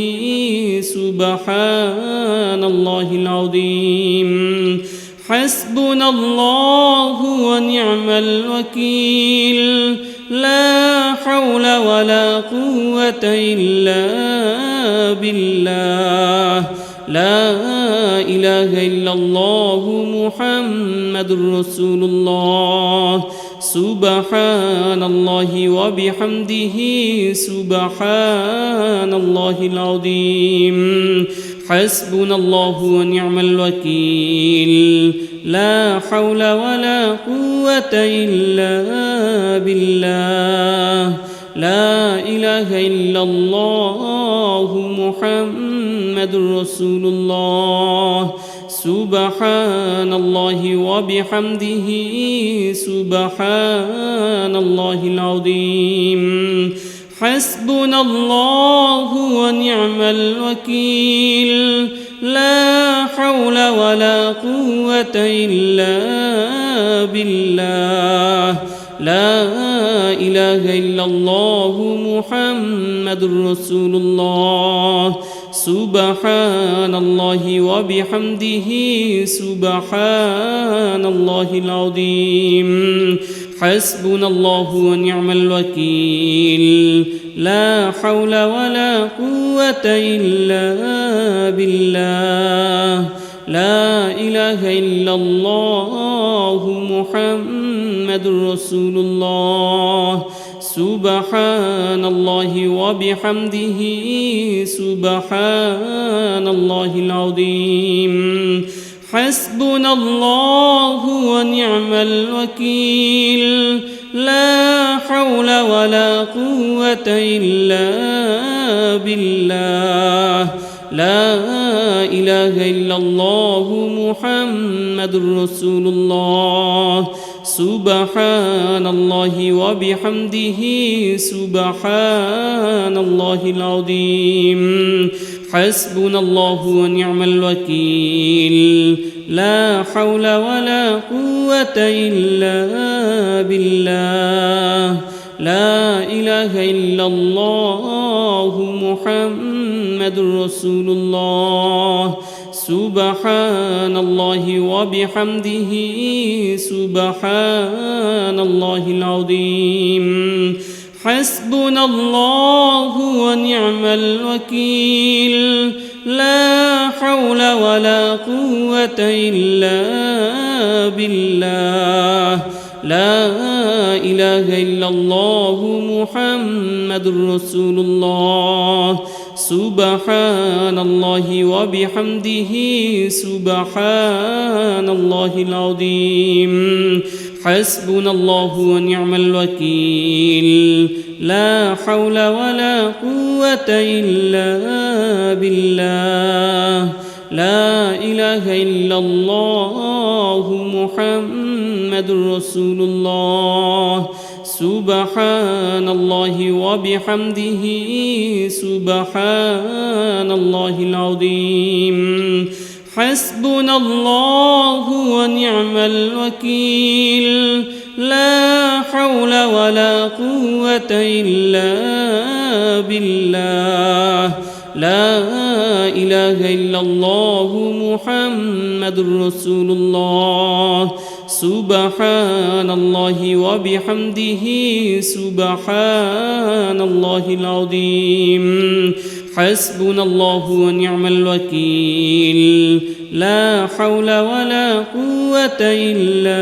سبحان الله العظيم حسبنا الله ونعم الوكيل لا حول ولا قوة إلا بالله لا إله إلا الله محمد رسول الله سبحان الله وبحمده سبحان الله العظيم حسبنا الله ونعم الوكيل لا حول ولا قوة إلا بالله لا إله إلا الله محمد رسول الله سبحان الله وبحمده سبحان الله العظيم حسبنا الله ونعم الوكيل لا حول ولا قوة إلا بالله لا إله إلا الله محمد رسول الله سبحان الله وبحمده سبحان الله العظيم حسبنا الله ونعم الوكيل لا حول ولا قوة إلا بالله لا إله إلا الله محمد رسول الله سبحان الله وبحمده سبحان الله العظيم حسبنا الله ونعم الوكيل لا حول ولا قوة إلا بالله لا إله إلا الله محمد رسول الله سبحان الله وبحمده سبحان الله العظيم حسبنا الله ونعم الوكيل لا حول ولا قوة إلا بالله لا إله إلا الله محمد رسول الله سبحان الله وبحمده سبحان الله العظيم حسبنا الله ونعم الوكيل لا حول ولا قوة إلا بالله لا إله إلا الله محمد رسول الله سبحان الله وبحمده سبحان الله العظيم حسبنا الله ونعم الوكيل لا حول ولا قوة إلا بالله لا إله إلا الله محمد رسول الله سبحان الله وبحمده سبحان الله العظيم حسبنا الله ونعم الوكيل لا حول ولا قوة إلا بالله لا إله إلا الله محمد رسول الله سبحان الله وبحمده سبحان الله العظيم حسبنا الله ونعم الوكيل لا حول ولا قوة إلا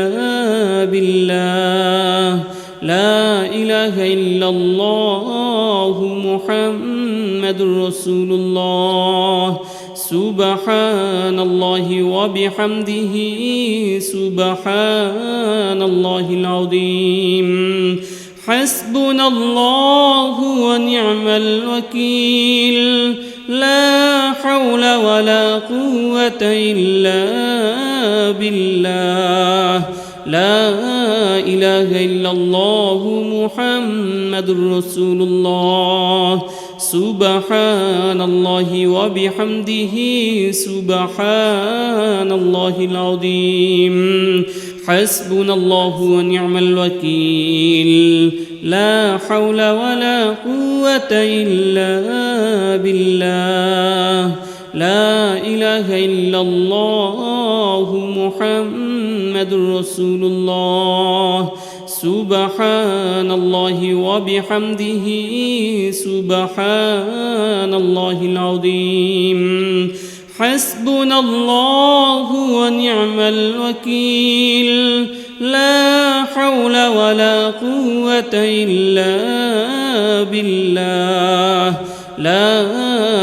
بالله لا إله إلا الله محمد رسول الله سبحان الله وبحمده سبحان الله العظيم حسبنا الله ونعم الوكيل لا حول ولا قوة إلا بالله لا إله إلا الله محمد رسول الله سبحان الله وبحمده سبحان الله العظيم حسبنا الله ونعم الوكيل لا حول ولا قوة إلا بالله لا إله إلا الله محمد رسول الله سبحان الله وبحمده سبحان الله العظيم حسبنا الله ونعم الوكيل لا حول ولا قوة إلا بالله لا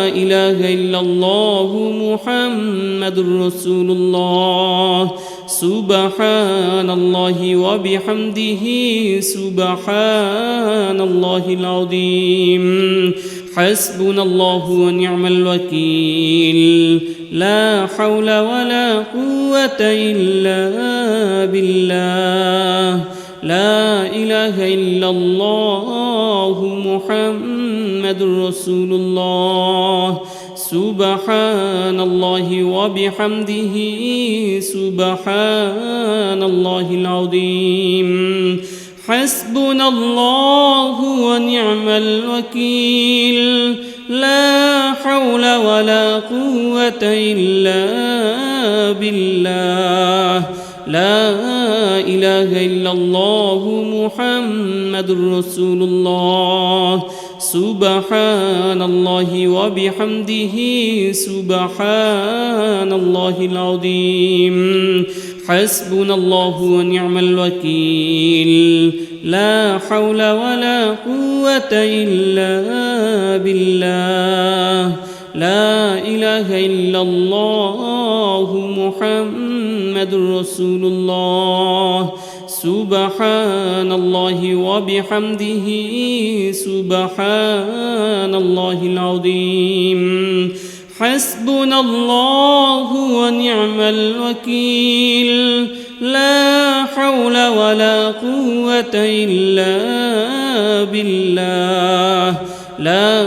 إله إلا الله محمد رسول الله سبحان الله وبحمده سبحان الله العظيم حسبنا الله ونعم الوكيل لا حول ولا قوة إلا بالله لا إله إلا الله محمد رسول الله سبحان الله وبحمده سبحان الله العظيم حسبنا الله ونعم الوكيل لا حول ولا قوة إلا بالله لا إله إلا الله محمد رسول الله سبحان الله وبحمده سبحان الله العظيم حسبنا الله ونعم الوكيل لا حول ولا قوة إلا بالله لا إله إلا الله محمد رسول الله سبحان الله وبحمده سبحان الله العظيم حسبنا الله ونعم الوكيل لا حول ولا قوة إلا بالله لا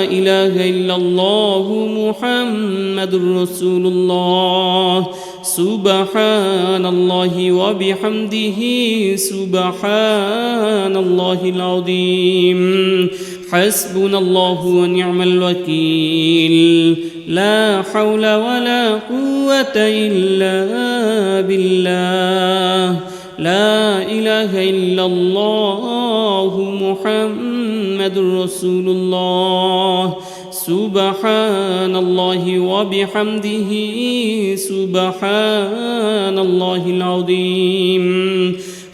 إله إلا الله محمد رسول الله سبحان الله وبحمده سبحان الله العظيم حسبنا الله ونعم الوكيل لا حول ولا قوة إلا بالله لا إله إلا الله محمد رسول الله سبحان الله وبحمده سبحان الله العظيم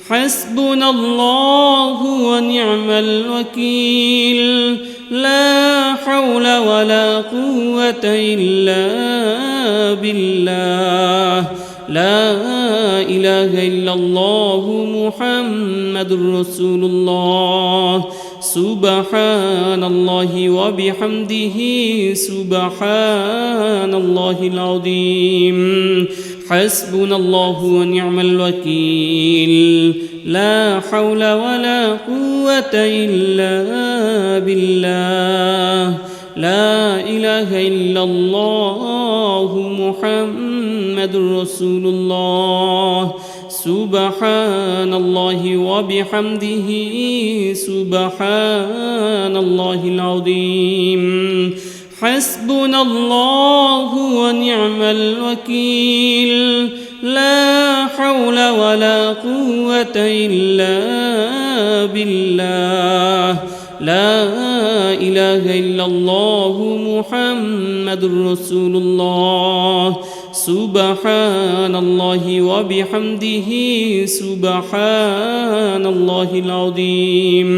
حسبنا الله ونعم الوكيل لا حول ولا قوة إلا بالله لا إله إلا الله محمد رسول الله سبحان الله وبحمده سبحان الله العظيم حسبنا الله ونعم الوكيل لا حول ولا قوة إلا بالله لا إله إلا الله محمد رسول الله سبحان الله وبحمده سبحان الله العظيم حسبنا الله ونعم الوكيل لا حول ولا قوة إلا بالله لا إله إلا الله محمد رسول الله سبحان الله وبحمده سبحان الله العظيم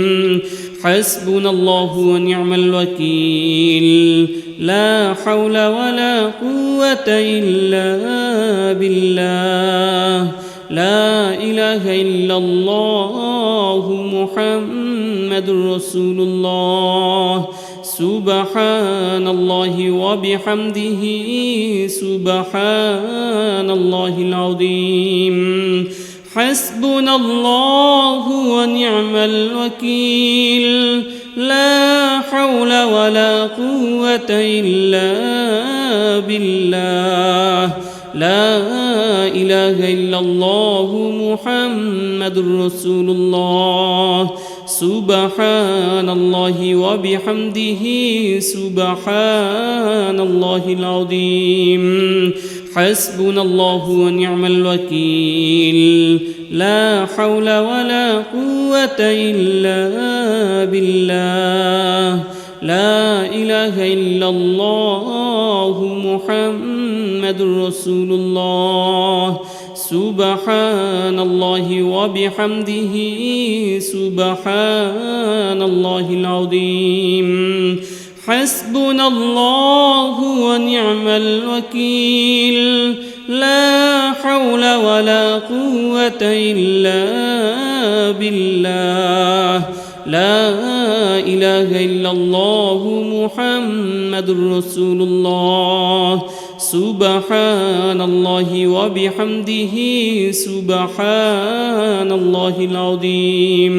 حسبنا الله ونعم الوكيل لا حول ولا قوة إلا بالله لا إله إلا الله محمد رسول الله سبحان الله وبحمده سبحان الله العظيم حسبنا الله ونعم الوكيل لا حول ولا قوة إلا بالله لا إله إلا الله محمد رسول الله سبحان الله وبحمده سبحان الله العظيم حسبنا الله ونعم الوكيل لا حول ولا قوة إلا بالله لا إله إلا الله محمد رسول الله سبحان الله وبحمده سبحان الله العظيم حسبنا الله ونعم الوكيل لا حول ولا قوة إلا بالله لا إله إلا الله محمد رسول الله سبحان الله وبحمده سبحان الله العظيم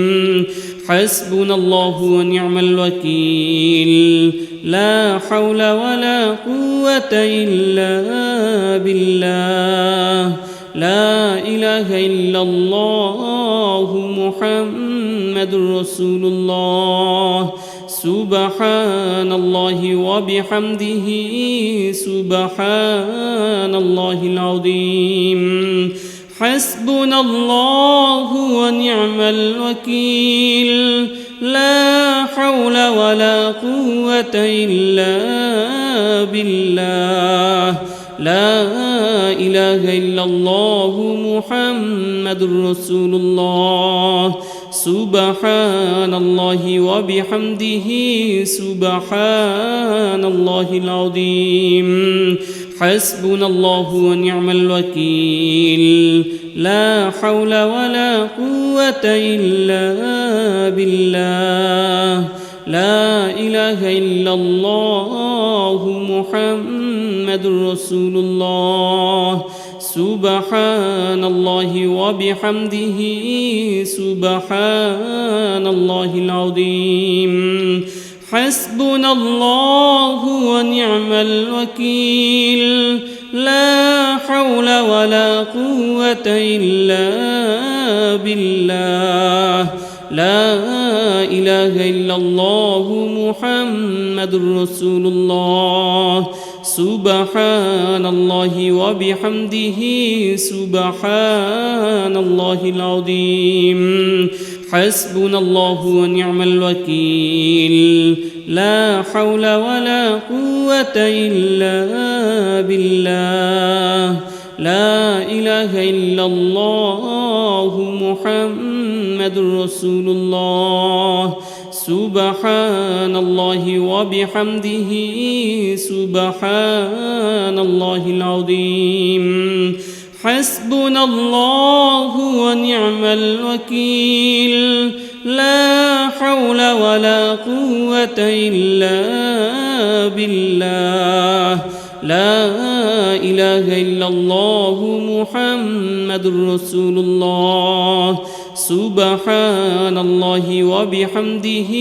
حسبنا الله ونعم الوكيل لا حول ولا قوة إلا بالله لا إله إلا الله محمد رسول الله سبحان الله وبحمده سبحان الله العظيم حسبنا الله ونعم الوكيل لا حول ولا قوة إلا بالله لا إله إلا الله محمد رسول الله سبحان الله وبحمده سبحان الله العظيم حسبنا الله ونعم الوكيل لا حول ولا قوة إلا بالله لا إله إلا الله محمد رسول الله سبحان الله وبحمده سبحان الله العظيم حسبنا الله ونعم الوكيل لا حول ولا قوة إلا بالله لا إله إلا الله محمد رسول الله سبحان الله وبحمده سبحان الله العظيم حسبنا الله ونعم الوكيل لا حول ولا قوة إلا بالله لا إله إلا الله محمد رسول الله سبحان الله وبحمده سبحان الله العظيم حسبنا الله ونعم الوكيل لا حول ولا قوة إلا بالله لا إله إلا الله محمد رسول الله سبحان الله وبحمده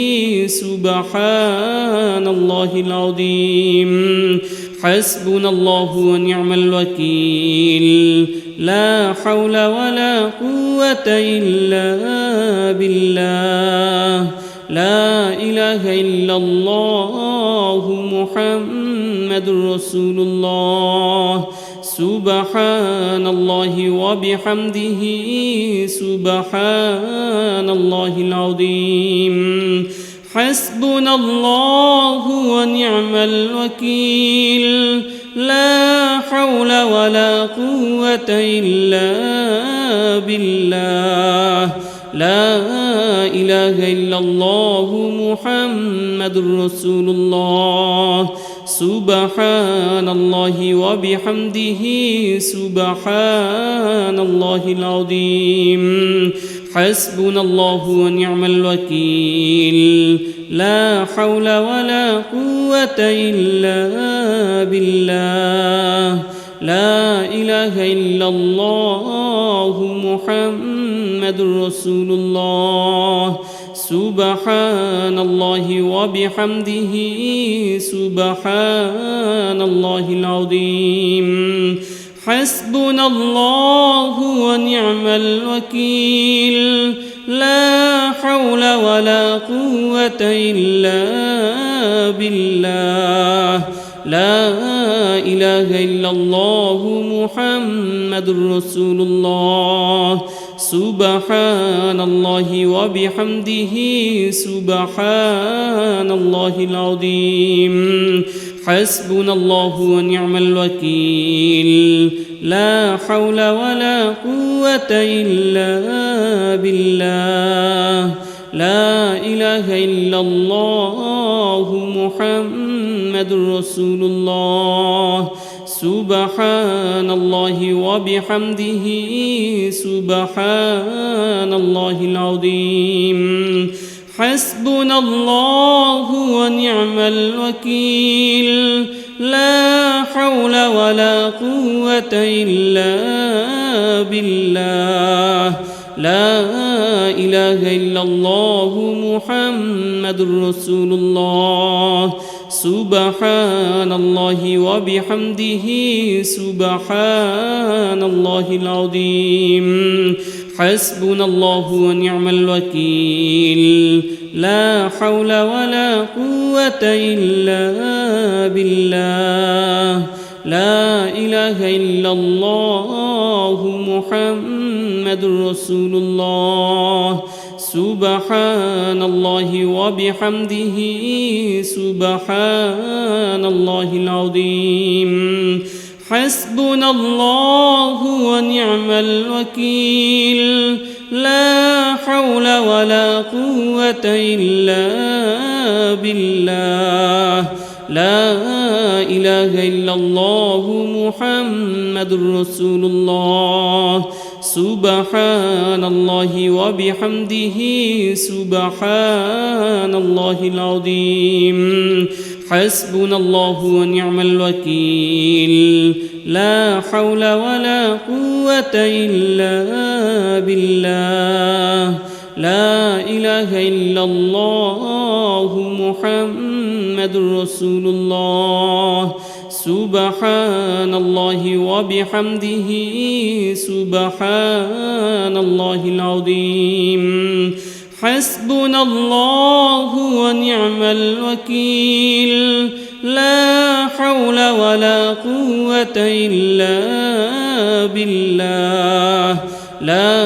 سبحان الله العظيم حسبنا الله ونعم الوكيل لا حول ولا قوة إلا بالله لا إله إلا الله محمد رسول الله سبحان الله وبحمده سبحان الله العظيم حسبنا الله ونعم الوكيل لا حول ولا قوة إلا بالله لا إله إلا الله محمد رسول الله سبحان الله وبحمده سبحان الله العظيم حسبنا الله ونعم الوكيل لا حول ولا قوة إلا بالله لا إله إلا الله محمد رسول الله سبحان الله وبحمده سبحان الله العظيم حسبنا الله ونعم الوكيل لا حول ولا قوة إلا بالله لا إله إلا الله محمد رسول الله سبحان الله وبحمده سبحان الله العظيم حسبنا الله ونعم الوكيل لا حول ولا قوة إلا بالله لا إله إلا الله محمد رسول الله سبحان الله وبحمده سبحان الله العظيم حسبنا الله ونعم الوكيل لا حول ولا قوة إلا بالله لا إله إلا الله محمد رسول الله سبحان الله وبحمده سبحان الله العظيم حسبنا الله ونعم الوكيل لا حول ولا قوة إلا بالله لا إله إلا الله محمد رسول الله سبحان الله وبحمده سبحان الله العظيم حسبنا الله ونعم الوكيل لا حول ولا قوة إلا بالله لا إله إلا الله محمد رسول الله سبحان الله وبحمده سبحان الله العظيم حسبنا الله ونعم الوكيل لا حول ولا قوة إلا بالله لا إله إلا الله محمد رسول الله سبحان الله وبحمده سبحان الله العظيم حسبنا الله ونعم الوكيل لا حول ولا قوة إلا بالله لا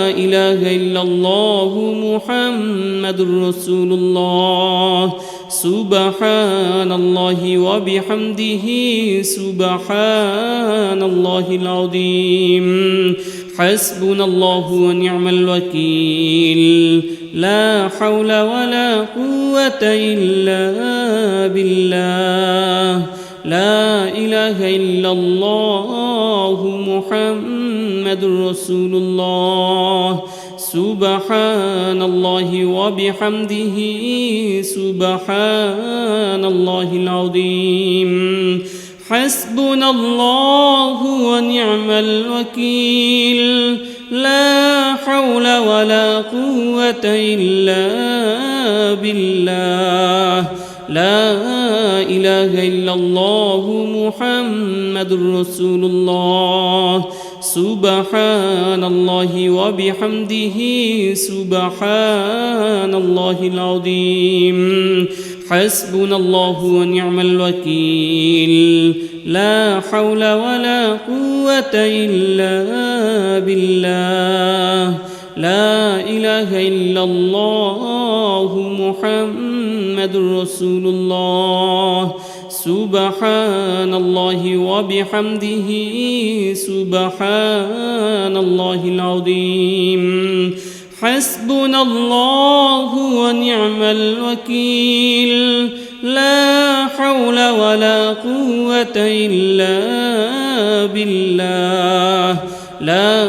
إله إلا الله محمد رسول الله سبحان الله وبحمده سبحان الله العظيم حسبنا الله ونعم الوكيل لا حول ولا قوة إلا بالله لا إله إلا الله محمد رسول الله سبحان الله وبحمده سبحان الله العظيم حسبنا الله ونعم الوكيل لا حول ولا قوة إلا بالله لا إله إلا الله محمد رسول الله سبحان الله وبحمده سبحان الله العظيم حسبنا الله ونعم الوكيل لا حول ولا قوة إلا بالله لا إله إلا الله محمد رسول الله سبحان الله وبحمده سبحان الله العظيم حسبنا الله ونعم الوكيل لا حول ولا قوة إلا بالله لا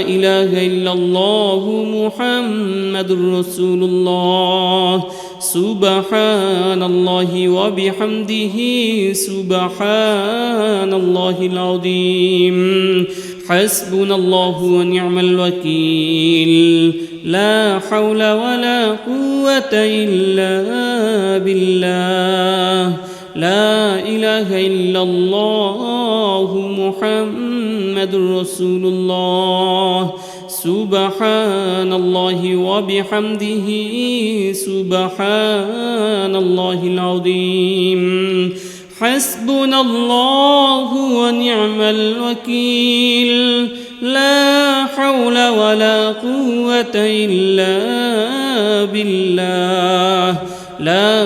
إله إلا الله محمد رسول الله سبحان الله وبحمده سبحان الله العظيم حسبنا الله ونعم الوكيل لا حول ولا قوة إلا بالله لا إله إلا الله محمد رسول الله سبحان الله وبحمده سبحان الله العظيم حسبنا الله ونعم الوكيل لا حول ولا قوة إلا بالله لا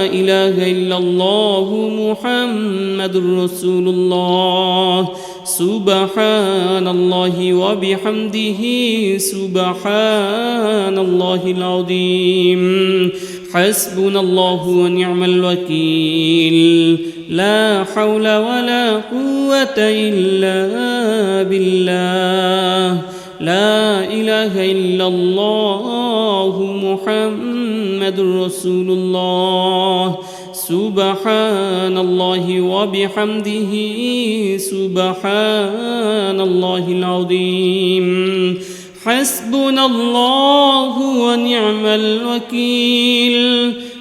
إله إلا الله محمد رسول الله سبحان الله وبحمده سبحان الله العظيم حسبنا الله ونعم الوكيل لا حول ولا قوة إلا بالله لا إله إلا الله محمد رسول الله سبحان الله وبحمده سبحان الله العظيم حسبنا الله ونعم الوكيل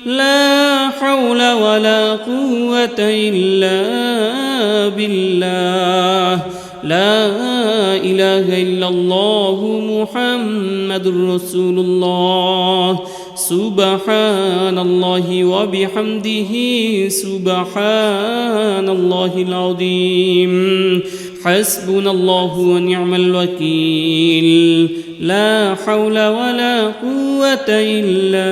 لا حول ولا قوة إلا بالله لا إله إلا الله محمد رسول الله سبحان الله وبحمده سبحان الله العظيم حسبنا الله ونعم الوكيل لا حول ولا قوة إلا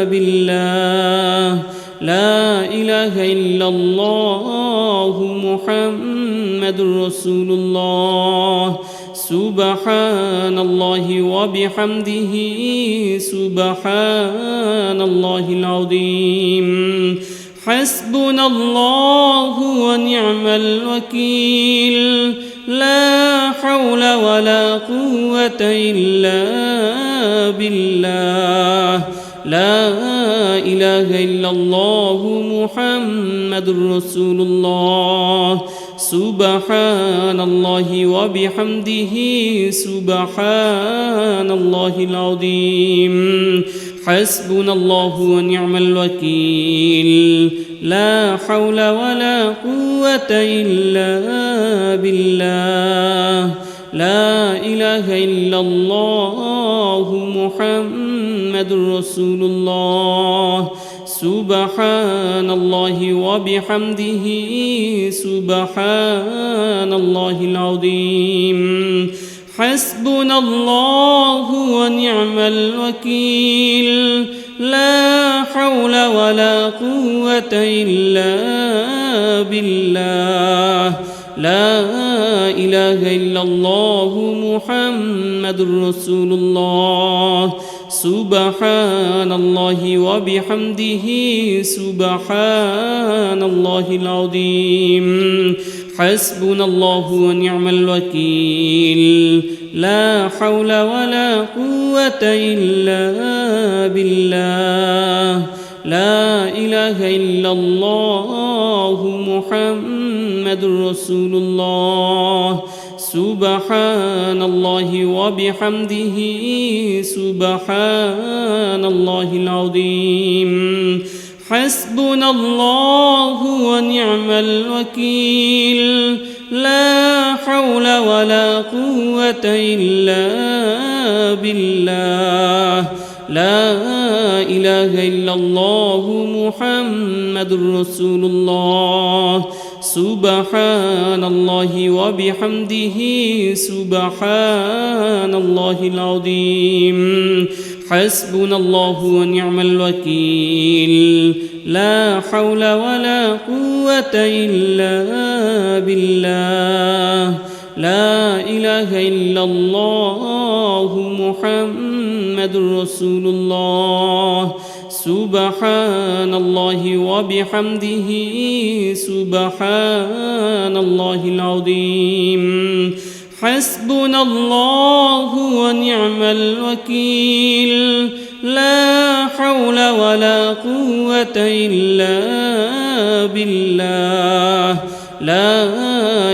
بالله لا إله إلا الله محمد رسول الله سبحان الله وبحمده سبحان الله العظيم حسبنا الله ونعم الوكيل لا حول ولا قوة إلا بالله لا إله إلا الله محمد رسول الله سبحان الله وبحمده سبحان الله العظيم حسبنا الله ونعم الوكيل لا حول ولا قوة إلا بالله لا إله إلا الله محمد رسول الله سبحان الله وبحمده سبحان الله العظيم حسبنا الله ونعم الوكيل لا حول ولا قوة إلا بالله لا إله إلا الله محمد رسول الله سبحان الله وبحمده سبحان الله العظيم حسبنا الله ونعم الوكيل لا حول ولا قوة إلا بالله لا إله إلا الله محمد رسول الله سبحان الله وبحمده سبحان الله العظيم حسبنا الله ونعم الوكيل لا حول ولا قوة إلا بالله لا إله إلا الله محمد رسول الله سبحان الله وبحمده سبحان الله العظيم حسبنا الله ونعم الوكيل لا حول ولا قوة إلا بالله لا إله إلا الله محمد رسول الله سبحان الله وبحمده سبحان الله العظيم حسبنا الله ونعم الوكيل لا حول ولا قوة إلا بالله لا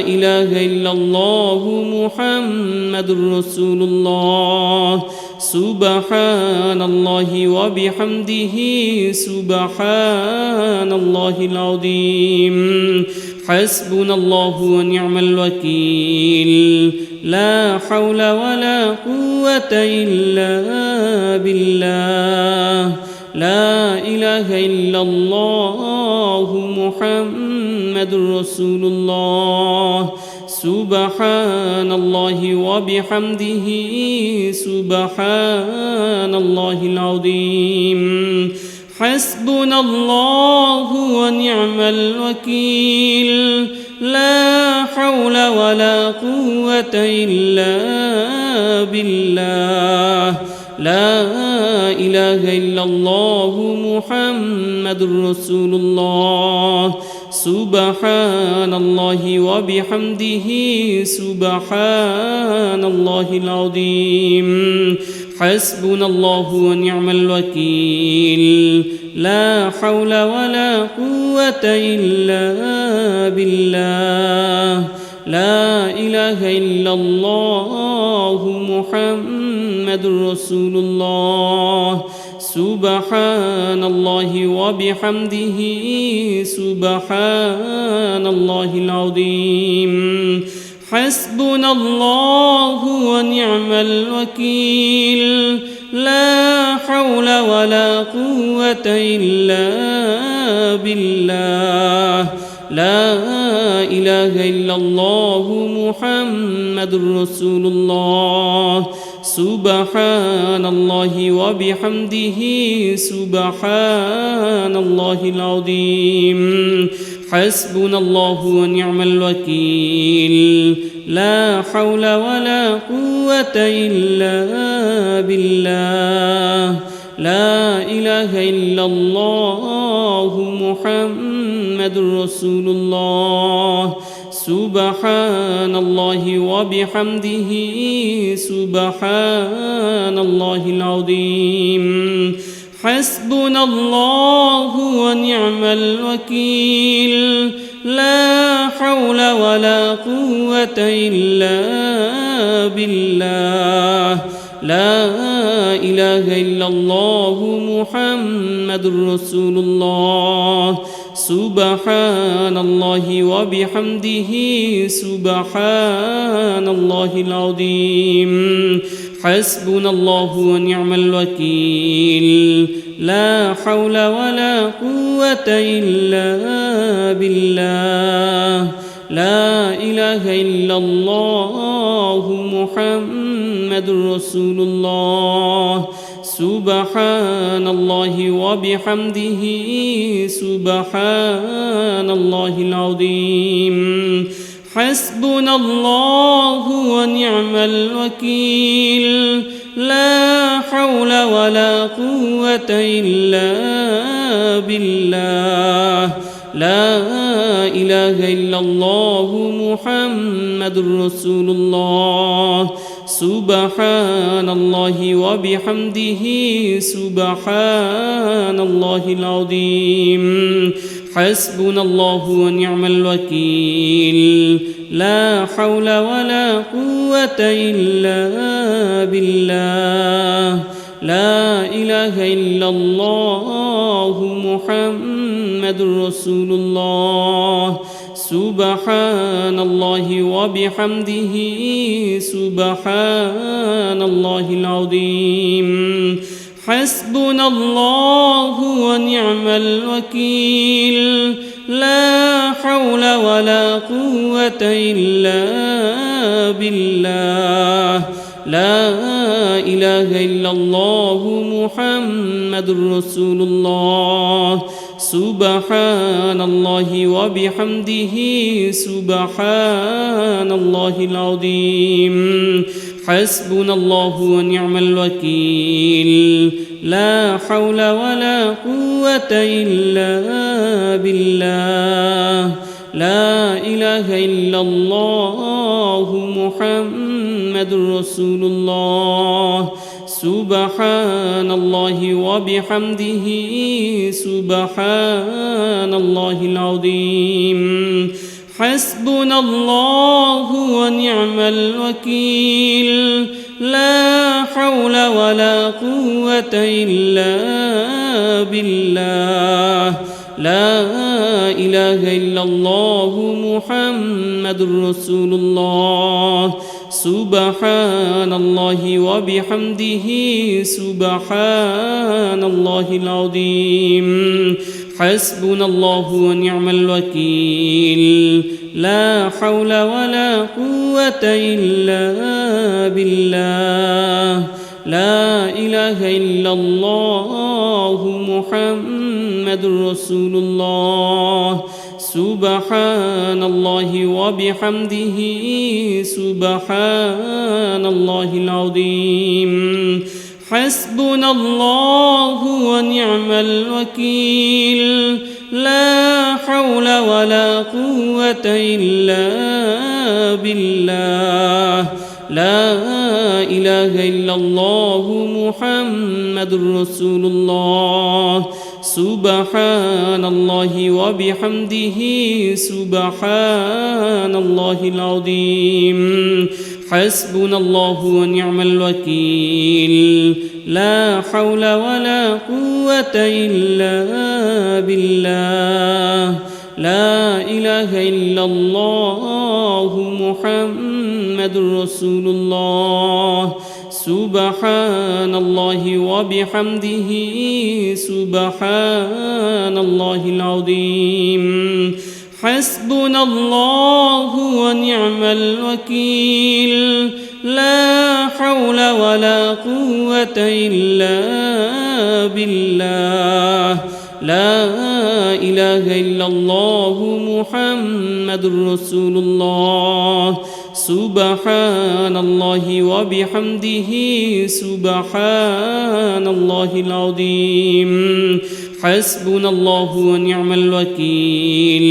إله إلا الله محمد رسول الله سبحان الله وبحمده سبحان الله العظيم حسبنا الله ونعم الوكيل لا حول ولا قوة إلا بالله لا إله إلا الله محمد رسول الله سبحان الله وبحمده سبحان الله العظيم حسبنا الله ونعم الوكيل لا حول ولا قوة إلا بالله لا إله إلا الله محمد رسول الله سبحان الله وبحمده سبحان الله العظيم حسبنا الله ونعم الوكيل لا حول ولا قوة إلا بالله لا إله إلا الله محمد رسول الله سبحان الله وبحمده سبحان الله العظيم حسبنا الله ونعم الوكيل لا حول ولا قوة إلا بالله لا إله إلا الله محمد رسول الله سبحان الله وبحمده سبحان الله العظيم حسبنا الله ونعم الوكيل لا حول ولا قوة إلا بالله لا إله إلا الله محمد رسول الله سبحان الله وبحمده سبحان الله العظيم حسبنا الله ونعم الوكيل لا حول ولا قوة إلا بالله لا إله إلا الله محمد رسول الله سبحان الله وبحمده سبحان الله العظيم حسبنا الله ونعم الوكيل لا حول ولا قوة إلا بالله لا إله إلا الله محمد رسول الله سبحان الله وبحمده سبحان الله العظيم حسبنا الله ونعم الوكيل لا حول ولا قوة إلا بالله لا إله إلا الله محمد رسول الله سبحان الله وبحمده سبحان الله العظيم حسبنا الله ونعم الوكيل لا حول ولا قوة إلا بالله لا إله إلا الله محمد رسول الله سبحان الله وبحمده سبحان الله العظيم حسبنا الله ونعم الوكيل لا حول ولا قوة إلا بالله لا إله إلا الله محمد رسول الله سبحان الله وبحمده سبحان الله العظيم حسبنا الله ونعم الوكيل لا حول ولا قوة إلا بالله لا إله إلا الله محمد رسول الله سبحان الله وبحمده سبحان الله العظيم حسبنا الله ونعم الوكيل لا حول ولا قوة إلا بالله لا إله إلا الله محمد رسول الله سبحان الله وبحمده سبحان الله العظيم حسبنا الله ونعم الوكيل لا حول ولا قوة إلا بالله لا إله إلا الله محمد رسول الله سبحان الله وبحمده سبحان الله العظيم حسبنا الله ونعم الوكيل لا حول ولا قوة إلا بالله لا إله إلا الله محمد رسول الله سبحان الله وبحمده سبحان الله العظيم حسبنا الله ونعم الوكيل لا حول ولا قوة إلا بالله لا إله إلا الله محمد رسول الله سبحان الله وبحمده سبحان الله العظيم حسبنا الله ونعم الوكيل لا حول ولا قوة إلا بالله لا إله إلا الله محمد رسول الله سبحان الله وبحمده سبحان الله العظيم حسبنا الله ونعم الوكيل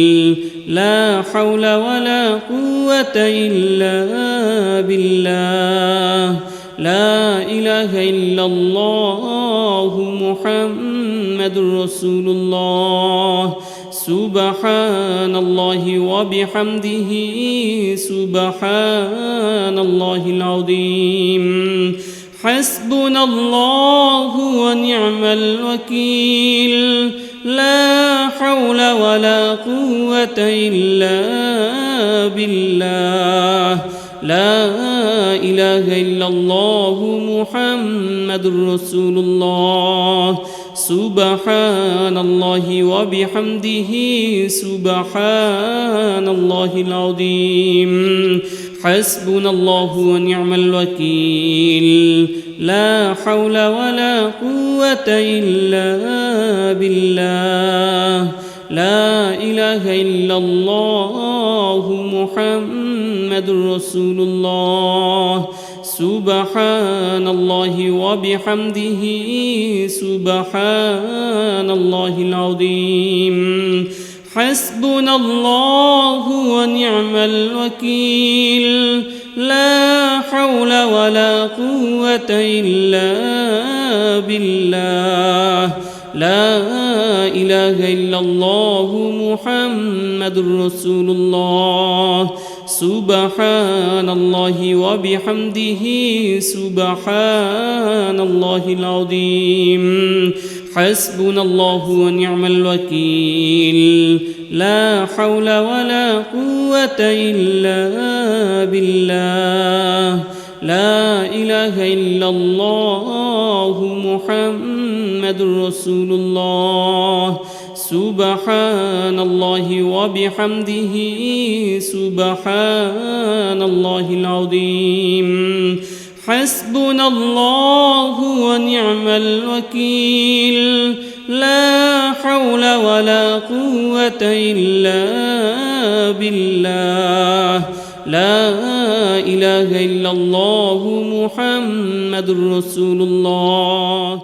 لا حول ولا قوة إلا بالله لا إله إلا الله محمد رسول الله سبحان الله وبحمده سبحان الله العظيم حسبنا الله ونعم الوكيل لا حول ولا قوة إلا بالله لا إله إلا الله محمد رسول الله سبحان الله وبحمده سبحان الله العظيم حسبنا الله ونعم الوكيل لا حول ولا قوة إلا بالله لا إله إلا الله محمد رسول الله سبحان الله وبحمده سبحان الله العظيم حسبنا الله ونعم الوكيل لا حول ولا قوة إلا بالله لا إله إلا الله محمد رسول الله سبحان الله وبحمده سبحان الله العظيم حسبنا الله ونعم الوكيل لا حول ولا قوة إلا بالله لا إله إلا الله محمد رسول الله سبحان الله وبحمده سبحان الله العظيم حسبنا الله ونعم الوكيل لا حول ولا قوة إلا بالله لا إله إلا الله محمد رسول الله